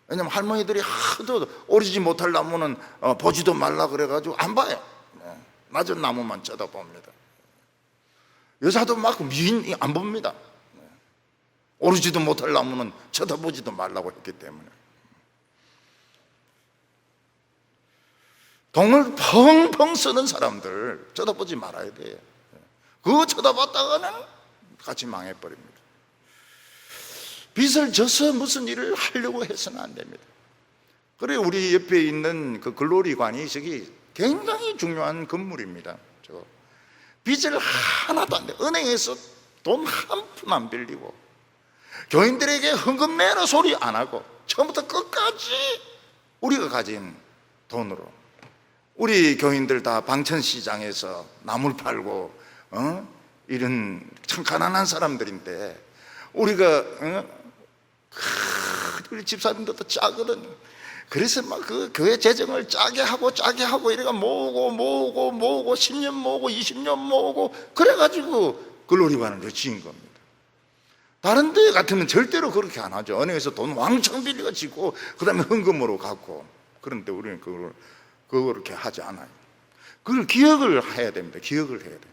[SPEAKER 1] 왜냐면 할머니들이 하도 오르지 못할 나무는 보지도 말라 그래가지고 안 봐요. 낮은 나무만 쳐다봅니다. 여자도 막 미인 안 봅니다. 오르지도 못할 나무는 쳐다보지도 말라고 했기 때문에. 돈을 펑펑 쓰는 사람들 쳐다보지 말아야 돼요. 그거 쳐다봤다가는 같이 망해버립니다. 빚을 져서 무슨 일을 하려고 해서는 안 됩니다. 그래 우리 옆에 있는 그 글로리관이 저기 굉장히 중요한 건물입니다. 빚을 하나도 안 돼. 은행에서 돈 한 푼 안 빌리고 교인들에게 헌금 내라 소리 안 하고 처음부터 끝까지 우리가 가진 돈으로, 우리 교인들 다 방천시장에서 나물 팔고 이런 참 가난한 사람들인데 우리가 우리 집사님들도 짜거든요. 그래서 막 그 교회 재정을 짜게 하고 이래가 모으고 10년 모으고 20년 모으고 그래가지고 글로리관을 지은 겁니다. 다른 데 같으면 절대로 그렇게 안 하죠. 은행에서 돈 왕창 빌려가지고 그 다음에 헌금으로 갖고. 그런데 우리는 그렇게 하지 않아요. 그걸 기억을 해야 됩니다. 기억을 해야 돼요.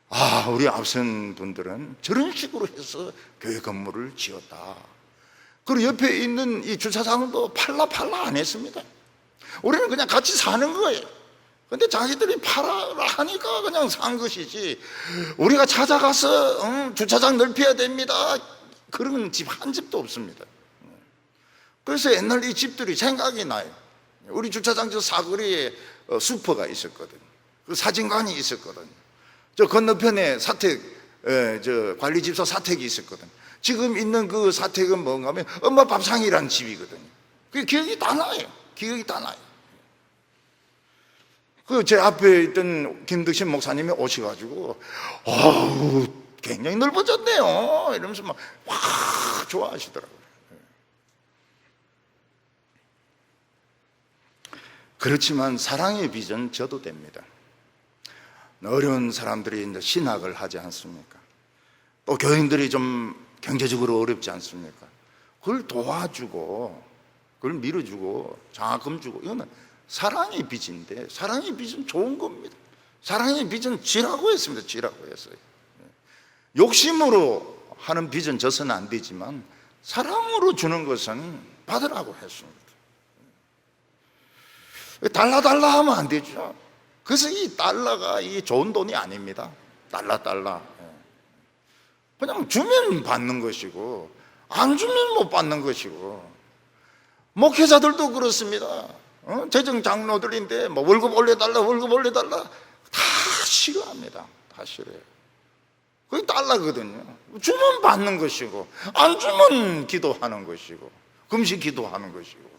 [SPEAKER 1] 아, 우리 앞선 분들은 저런 식으로 해서 교회 건물을 지었다. 그리고 옆에 있는 이 주차장도 팔라 안 했습니다. 우리는 그냥 같이 사는 거예요. 근데 자기들이 팔아라 하니까 그냥 산 것이지, 우리가 찾아가서 주차장 넓혀야 됩니다, 그런 집 한 집도 없습니다. 그래서 옛날 이 집들이 생각이 나요. 우리 주차장 저 사거리에 슈퍼가 있었거든요. 그 사진관이 있었거든요. 저 건너편에 사택, 저 관리집사 사택이 있었거든요. 지금 있는 그 사택은 뭔가 하면 엄마 밥상이라는 집이거든요. 그 기억이 다 나요. 기억이 다 나요. 그 제 앞에 있던 김덕신 목사님이 오셔가지고, 어우, 굉장히 넓어졌네요, 이러면서 막 좋아하시더라고요. 그렇지만 사랑의 빚은 져도 됩니다. 어려운 사람들이 이제 신학을 하지 않습니까? 또 교인들이 좀 경제적으로 어렵지 않습니까? 그걸 도와주고, 그걸 밀어주고, 장학금 주고, 이거는 사랑의 빚인데, 사랑의 빚은 좋은 겁니다. 사랑의 빚은 지라고 했습니다. 지라고 했어요. 욕심으로 하는 빚은 져서는 안 되지만 사랑으로 주는 것은 받으라고 했습니다. 달라 하면 안 되죠. 그래서 이 달러가 이 좋은 돈이 아닙니다. 달러. 그냥 주면 받는 것이고, 안 주면 못 받는 것이고, 목회자들도 그렇습니다. 재정 장로들인데 뭐 월급 올려달라 다 싫어합니다. 다 싫어요. 그게 달라거든요. 주면 받는 것이고, 안 주면 기도하는 것이고, 금식 기도하는 것이고.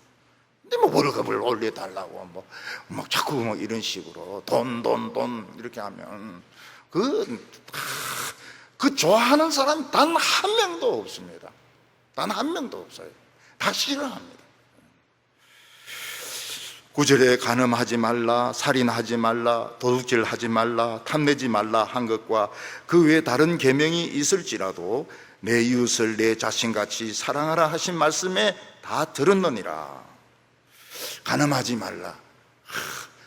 [SPEAKER 1] 근데 뭐 월급을 올려달라고 뭐 자꾸 뭐 이런 식으로 돈 이렇게 하면 그 좋아하는 사람 단 한 명도 없습니다. 단 한 명도 없어요. 다 싫어합니다. 9절에 간음하지 말라, 살인하지 말라, 도둑질하지 말라, 탐내지 말라 한 것과 그 외에 다른 계명이 있을지라도 내 이웃을 내 자신같이 사랑하라 하신 말씀에 다 들었느니라. 간음하지 말라,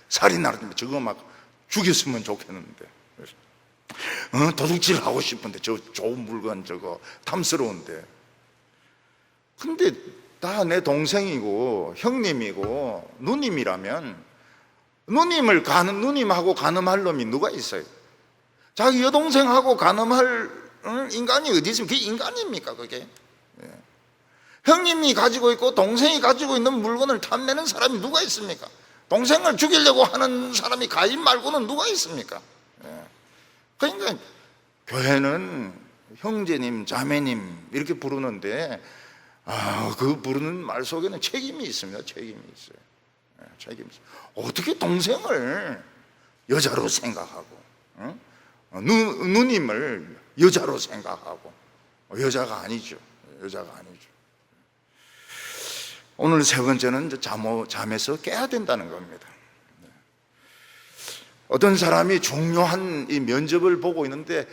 [SPEAKER 1] 살인하지, 저거 막 죽였으면 좋겠는데, 도둑질하고 싶은데, 저 좋은 물건 저거 탐스러운데. 근데 다 내 동생이고 형님이고 누님이라면, 누님하고 간음할 놈이 누가 있어요? 자기 여동생하고 간음할 인간이 어디 있습니까? 그게 인간입니까 그게? 형님이 가지고 있고 동생이 가지고 있는 물건을 탐내는 사람이 누가 있습니까? 동생을 죽이려고 하는 사람이 가인 말고는 누가 있습니까? 그러니까 교회는 형제님, 자매님 이렇게 부르는데, 그 부르는 말 속에는 책임이 있습니다. 책임이 있어요. 책임이 있어요. 어떻게 동생을 여자로 생각하고, 누님을 여자로 생각하고, 여자가 아니죠. 여자가 아니죠. 오늘 세 번째는 잠에서 깨야 된다는 겁니다. 어떤 사람이 중요한 이 면접을 보고 있는데,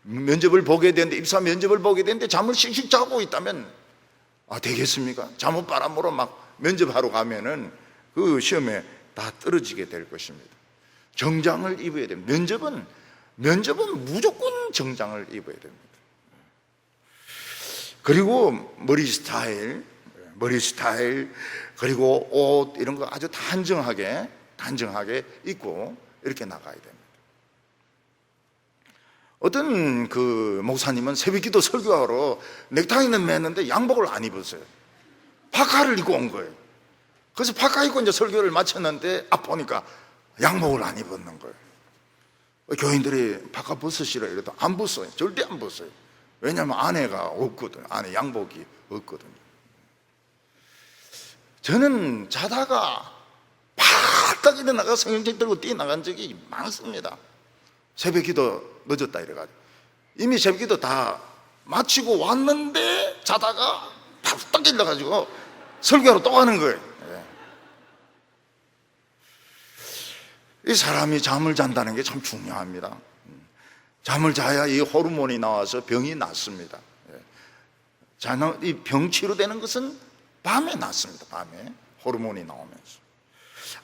[SPEAKER 1] 면접을 보게 되는데, 입사 면접을 보게 되는데 잠을 씩씩 자고 있다면 되겠습니까? 잠옷 바람으로 막 면접하러 가면은 그 시험에 다 떨어지게 될 것입니다. 정장을 입어야 됩니다. 면접은 무조건 정장을 입어야 됩니다. 그리고 머리 스타일, 그리고 옷 이런 거 아주 단정하게 입고 이렇게 나가야 됩니다. 어떤 그 목사님은 새벽기도 설교하러 넥타이는 맸는데 양복을 안 입었어요. 파카를 입고 온 거예요. 그래서 파카 입고 이제 설교를 마쳤는데 보니까 양복을 안 입었는 거예요. 교인들이 파카 벗으시라 이래도 안 벗어요. 절대 안 벗어요. 왜냐하면 아내가 없거든. 아내 양복이 없거든요. 저는 자다가 팍딱 일어나가 성경책 들고 뛰어나간 적이 많습니다. 새벽기도 늦었다 이래가지고 이미 새벽기도 다 마치고 왔는데 자다가 팍딱 일어나가지고 설교하러 또 가는 거예요. 이 사람이 잠을 잔다는 게 참 중요합니다. 잠을 자야 이 호르몬이 나와서 병이 낫습니다. 이 병 치료되는 것은 밤에 낫습니다. 밤에 호르몬이 나오면서.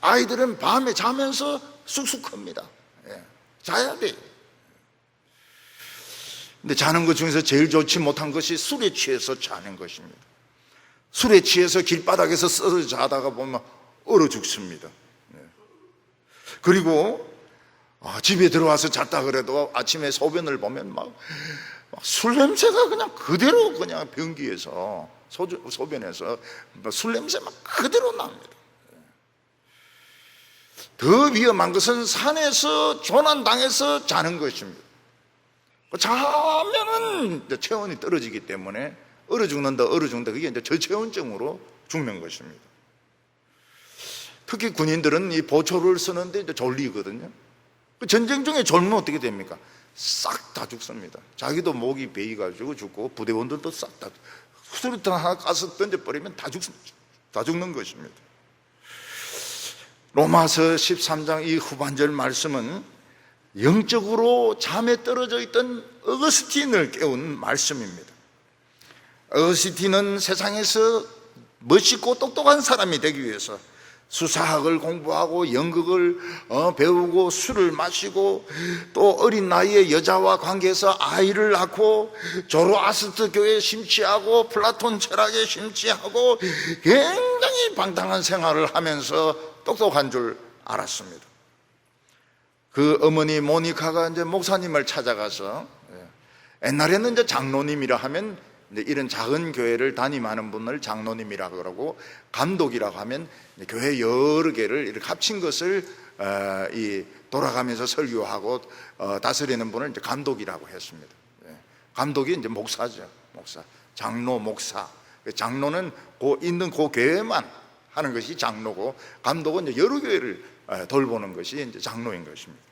[SPEAKER 1] 아이들은 밤에 자면서 쑥쑥 큽니다. 예. 자야 돼. 근데 자는 것 중에서 제일 좋지 못한 것이 술에 취해서 자는 것입니다. 술에 취해서 길바닥에서 쓰러져 자다가 보면 얼어 죽습니다. 예. 그리고 집에 들어와서 잤다 그래도 아침에 소변을 보면 막 술 냄새가 그냥 그대로 그냥 변기에서 소변에서 술 냄새 막 그대로 납니다. 더 위험한 것은 산에서 조난당해서 자는 것입니다. 자면은 체온이 떨어지기 때문에 얼어 죽는다. 그게 이제 저체온증으로 죽는 것입니다. 특히 군인들은 이 보초를 쓰는데 이제 졸리거든요. 전쟁 중에 졸면 어떻게 됩니까? 싹 다 죽습니다. 자기도 목이 베이가지고 죽고 부대원들도 싹 다 수류탄 하나 까서 던져버리면 다 죽는 것입니다. 로마서 13장 이 후반절 말씀은 영적으로 잠에 떨어져 있던 어거스틴을 깨운 말씀입니다. 어거스틴은 세상에서 멋있고 똑똑한 사람이 되기 위해서 수사학을 공부하고 연극을 배우고 술을 마시고 또 어린 나이에 여자와 관계해서 아이를 낳고 조로아스트 교회에 심취하고 플라톤 철학에 심취하고 굉장히 방탕한 생활을 하면서 똑똑한 줄 알았습니다. 그 어머니 모니카가 이제 목사님을 찾아가서, 옛날에는 이제 장로님이라 하면 이런 작은 교회를 담임하는 분을 장로님이라고 그러고, 감독이라고 하면 교회 여러 개를 이렇게 합친 것을 돌아가면서 설교하고 다스리는 분을 이제 감독이라고 했습니다. 감독이 이제 목사죠. 목사, 장로, 목사. 장로는 있는 그 교회만 하는 것이 장로고, 감독은 이제 여러 교회를 돌보는 것이 이제 장로인 것입니다.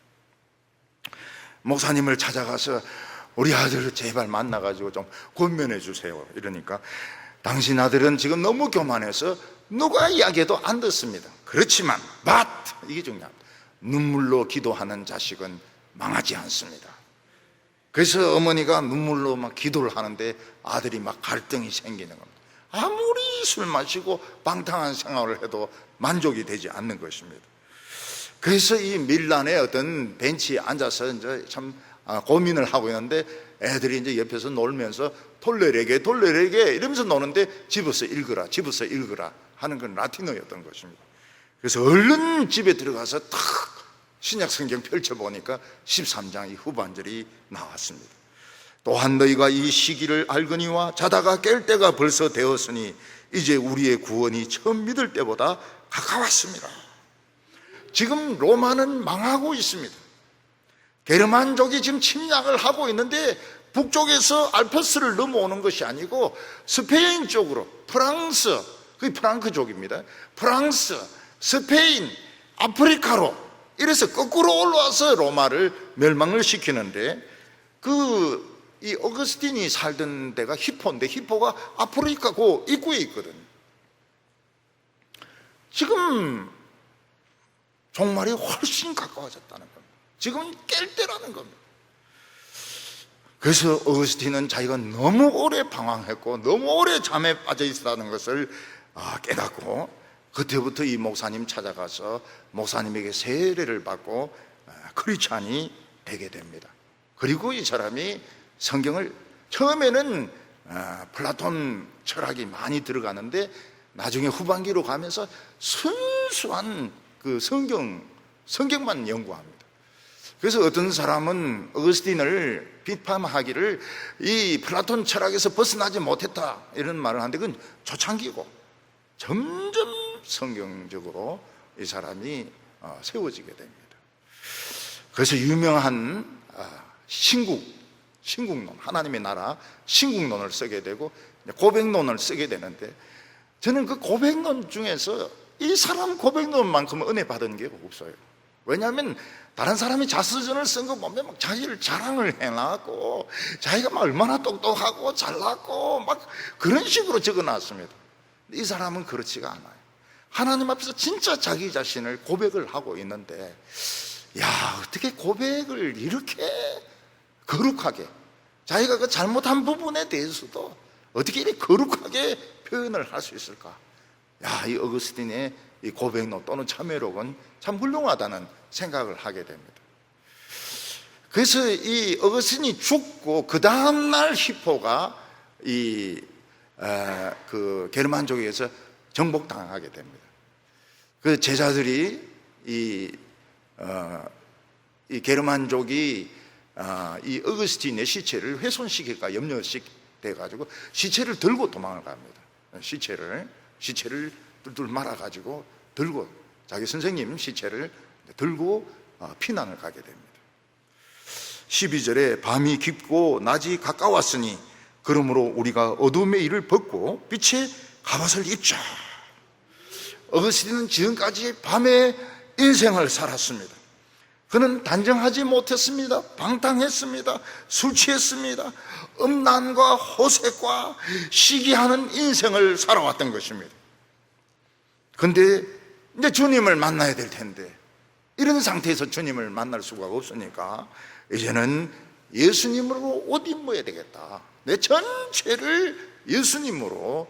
[SPEAKER 1] 목사님을 찾아가서 우리 아들을 제발 만나가지고 좀 권면해 주세요. 이러니까 당신 아들은 지금 너무 교만해서 누가 이야기해도 안 듣습니다. 그렇지만 이게 중요합니다. 눈물로 기도하는 자식은 망하지 않습니다. 그래서 어머니가 눈물로 막 기도를 하는데 아들이 막 갈등이 생기는 겁니다. 아무리 술 마시고 방탕한 생활을 해도 만족이 되지 않는 것입니다. 그래서 이 밀란의 어떤 벤치에 앉아서 이제 참 고민을 하고 있는데, 애들이 이제 옆에서 놀면서 돌레레게 이러면서 노는데 집어서 읽으라 하는 건 라틴어였던 것입니다. 그래서 얼른 집에 들어가서 탁 신약 성경 펼쳐보니까 13장 이 후반절이 나왔습니다. 또한 너희가 이 시기를 알거니와 자다가 깰 때가 벌써 되었으니 이제 우리의 구원이 처음 믿을 때보다 가까웠습니다. 지금 로마는 망하고 있습니다. 게르만족이 지금 침략을 하고 있는데, 북쪽에서 알프스를 넘어오는 것이 아니고 스페인 쪽으로, 프랑스, 그게 프랑크족입니다. 프랑스, 스페인, 아프리카로 이래서 거꾸로 올라와서 로마를 멸망을 시키는데, 이 어거스틴이 살던 데가 히포인데, 히포가 아프리카 그 입구에 있거든요. 지금 종말이 훨씬 가까워졌다는 겁니다. 지금 깰 때라는 겁니다. 그래서 어거스틴은 자기가 너무 오래 방황했고 너무 오래 잠에 빠져 있었다는 것을 깨닫고, 그때부터 이 목사님 찾아가서 목사님에게 세례를 받고 크리스찬이 되게 됩니다. 그리고 이 사람이 성경을 처음에는 플라톤 철학이 많이 들어가는데, 나중에 후반기로 가면서 순수한 그 성경만 연구합니다. 그래서 어떤 사람은 어거스틴을 비판하기를 이 플라톤 철학에서 벗어나지 못했다 이런 말을 하는데, 그건 초창기고 점점 성경적으로 이 사람이 세워지게 됩니다. 그래서 유명한 신국론, 하나님의 나라 신국론을 쓰게 되고 고백론을 쓰게 되는데, 저는 그 고백론 중에서 이 사람 고백론만큼 은혜 받은 게 없어요. 왜냐하면 다른 사람이 자서전을 쓴 거 보면 막 자기를 자랑을 해놨고 자기가 막 얼마나 똑똑하고 잘났고 막 그런 식으로 적어놨습니다. 이 사람은 그렇지가 않아요. 하나님 앞에서 진짜 자기 자신을 고백을 하고 있는데, 어떻게 고백을 이렇게 거룩하게, 자기가 그 잘못한 부분에 대해서도 어떻게 이렇게 거룩하게 표현을 할 수 있을까? 이 어거스틴의 이 고백록 또는 참회록은 참 훌륭하다는 생각을 하게 됩니다. 그래서 이 어거스틴이 죽고 그 다음날 히포가 그 게르만족에서 정복당하게 됩니다. 그 제자들이 이 게르만족이 이 어거스틴의 시체를 훼손시킬까 염려돼 가지고 시체를 들고 도망을 갑니다. 시체를 뚫뚫 말아 가지고 들고 자기 선생님 시체를 들고 피난을 가게 됩니다. 12절에 밤이 깊고 낮이 가까웠으니 그러므로 우리가 어둠의 일을 벗고 빛의 갑옷을 입자. 어거스틴은 지금까지 밤의 인생을 살았습니다. 그는 단정하지 못했습니다. 방탕했습니다. 술 취했습니다. 음란과 호색과 시기하는 인생을 살아왔던 것입니다. 그런데 이제 주님을 만나야 될 텐데 이런 상태에서 주님을 만날 수가 없으니까 이제는 예수님으로 옷 입어야 되겠다. 내 전체를 예수님으로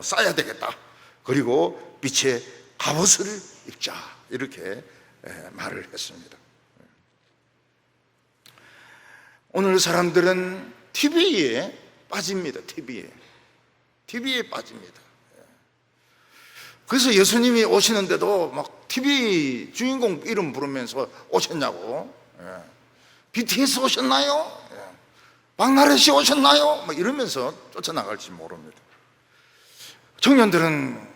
[SPEAKER 1] 싸야 되겠다. 그리고 빛의 갑옷을 입자. 이렇게 말을 했습니다. 오늘 사람들은 TV에 빠집니다. TV에 빠집니다. 그래서 예수님이 오시는데도 막 TV 주인공 이름 부르면서 오셨냐고. BTS 오셨나요? 박나래 씨 오셨나요? 막 이러면서 쫓아나갈지 모릅니다. 청년들은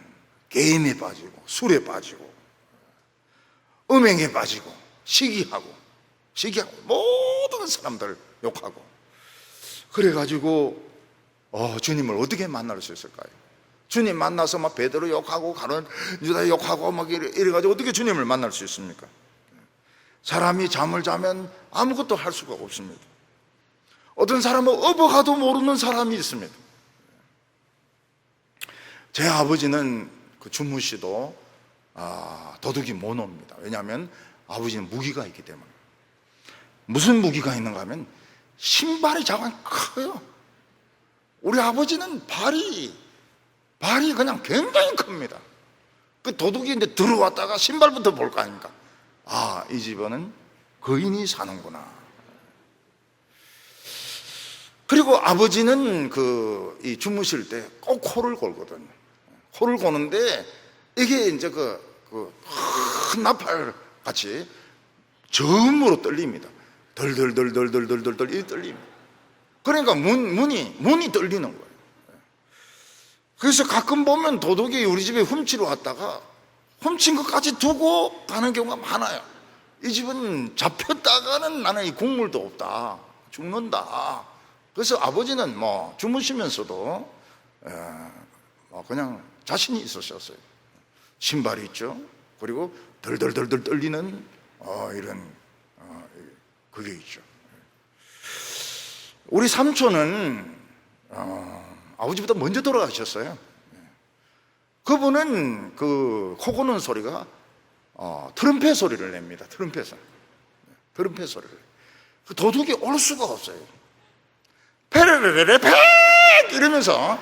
[SPEAKER 1] 게임에 빠지고 술에 빠지고 음행에 빠지고 시기하고 모든 사람들 욕하고 그래가지고 주님을 어떻게 만날 수 있을까요? 주님 만나서 막 베드로 욕하고 가룟 유다 욕하고 막 이래가지고 어떻게 주님을 만날 수 있습니까? 사람이 잠을 자면 아무것도 할 수가 없습니다. 어떤 사람은 업어가도 모르는 사람이 있습니다. 제 아버지는 그 주무시도 도둑이 못 옵니다. 왜냐하면 아버지는 무기가 있기 때문에. 무슨 무기가 있는가 하면 신발이 자꾸 커요. 우리 아버지는 발이 그냥 굉장히 큽니다. 그 도둑이 이제 들어왔다가 신발부터 볼 거 아닙니까? 이 집안은 거인이 사는구나. 그리고 아버지는 이 주무실 때 꼭 코를 골거든요. 코를 고는데 이게 이제 큰 나팔 같이 저음으로 떨립니다. 덜덜덜덜덜덜덜 이 떨립니다. 그러니까 문이 떨리는 거예요. 그래서 가끔 보면 도둑이 우리 집에 훔치러 왔다가 훔친 것까지 두고 가는 경우가 많아요. 이 집은 잡혔다가는 나는 이 국물도 없다, 죽는다. 그래서 아버지는 주무시면서도 그냥 자신이 있으셨어요. 신발이 있죠. 그리고 덜덜덜덜 떨리는 이런 그게 있죠. 우리 삼촌은 아버지보다 먼저 돌아가셨어요. 그분은 코 고는 소리가 트럼펫 소리를 냅니다. 트럼펫 소리를. 그 도둑이 올 수가 없어요. 페레레레레 팩 이러면서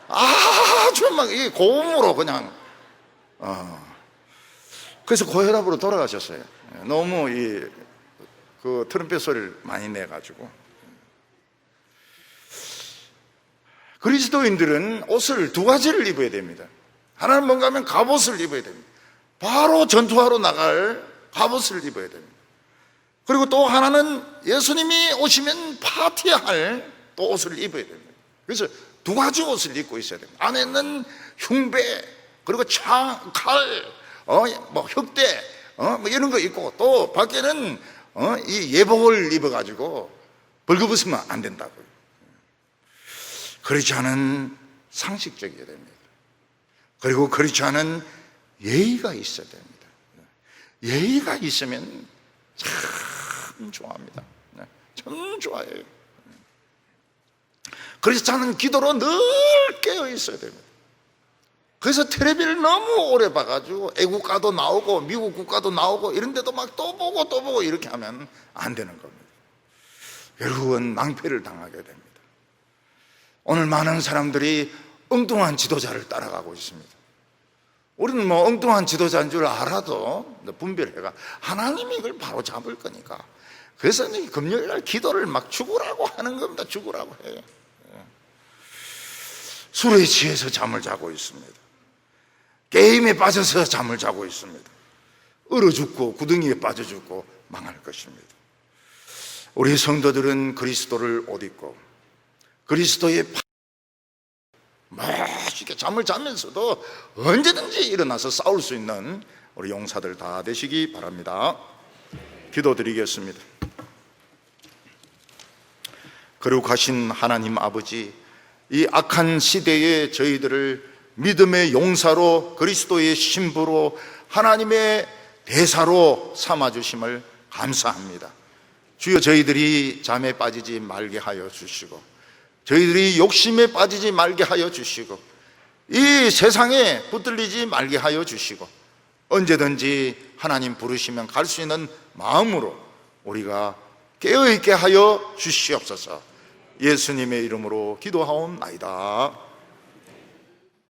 [SPEAKER 1] 아주 막 이 고음으로 그냥 그래서 고혈압으로 돌아가셨어요. 너무 그 트럼펫 소리를 많이 내가지고. 그리스도인들은 옷을 두 가지를 입어야 됩니다. 하나는 뭔가 하면 갑옷을 입어야 됩니다. 바로 전투하러 나갈 갑옷을 입어야 됩니다. 그리고 또 하나는 예수님이 오시면 파티할 또 옷을 입어야 됩니다. 그래서 두 가지 옷을 입고 있어야 됩니다. 안에는 흉배, 그리고 창, 칼, 흑대, 이런 거 입고, 또 밖에는 이 예복을 입어가지고 벌거벗으면 안 된다고요. 그렇지 않은 상식적이어야 됩니다. 그리고 그렇지 않은 예의가 있어야 됩니다. 예의가 있으면 참 좋아합니다. 참 좋아해요. 그래서 저는 기도로 늘 깨어 있어야 됩니다. 그래서 텔레비를 너무 오래 봐가지고 애국가도 나오고 미국 국가도 나오고 이런데도 막 또 보고 이렇게 하면 안 되는 겁니다. 결국은 낭패를 당하게 됩니다. 오늘 많은 사람들이 엉뚱한 지도자를 따라가고 있습니다. 우리는 뭐 엉뚱한 지도자인 줄 알아도 분별해가 하나님이 이걸 바로 잡을 거니까. 그래서 금요일날 기도를 막 죽으라고 하는 겁니다. 죽으라고 해요. 술에 취해서 잠을 자고 있습니다. 게임에 빠져서 잠을 자고 있습니다. 얼어 죽고 구덩이에 빠져 죽고 망할 것입니다. 우리 성도들은 그리스도를 옷 입고 그리스도의 멋있게 잠을 자면서도 언제든지 일어나서 싸울 수 있는 우리 용사들 다 되시기 바랍니다. 기도드리겠습니다. 거룩하신 하나님 아버지, 이 악한 시대에 저희들을 믿음의 용사로 그리스도의 신부로 하나님의 대사로 삼아주심을 감사합니다. 주여, 저희들이 잠에 빠지지 말게 하여 주시고 저희들이 욕심에 빠지지 말게 하여 주시고 이 세상에 붙들리지 말게 하여 주시고 언제든지 하나님 부르시면 갈 수 있는 마음으로 우리가 깨어있게 하여 주시옵소서. 예수님의 이름으로 기도하옵나이다.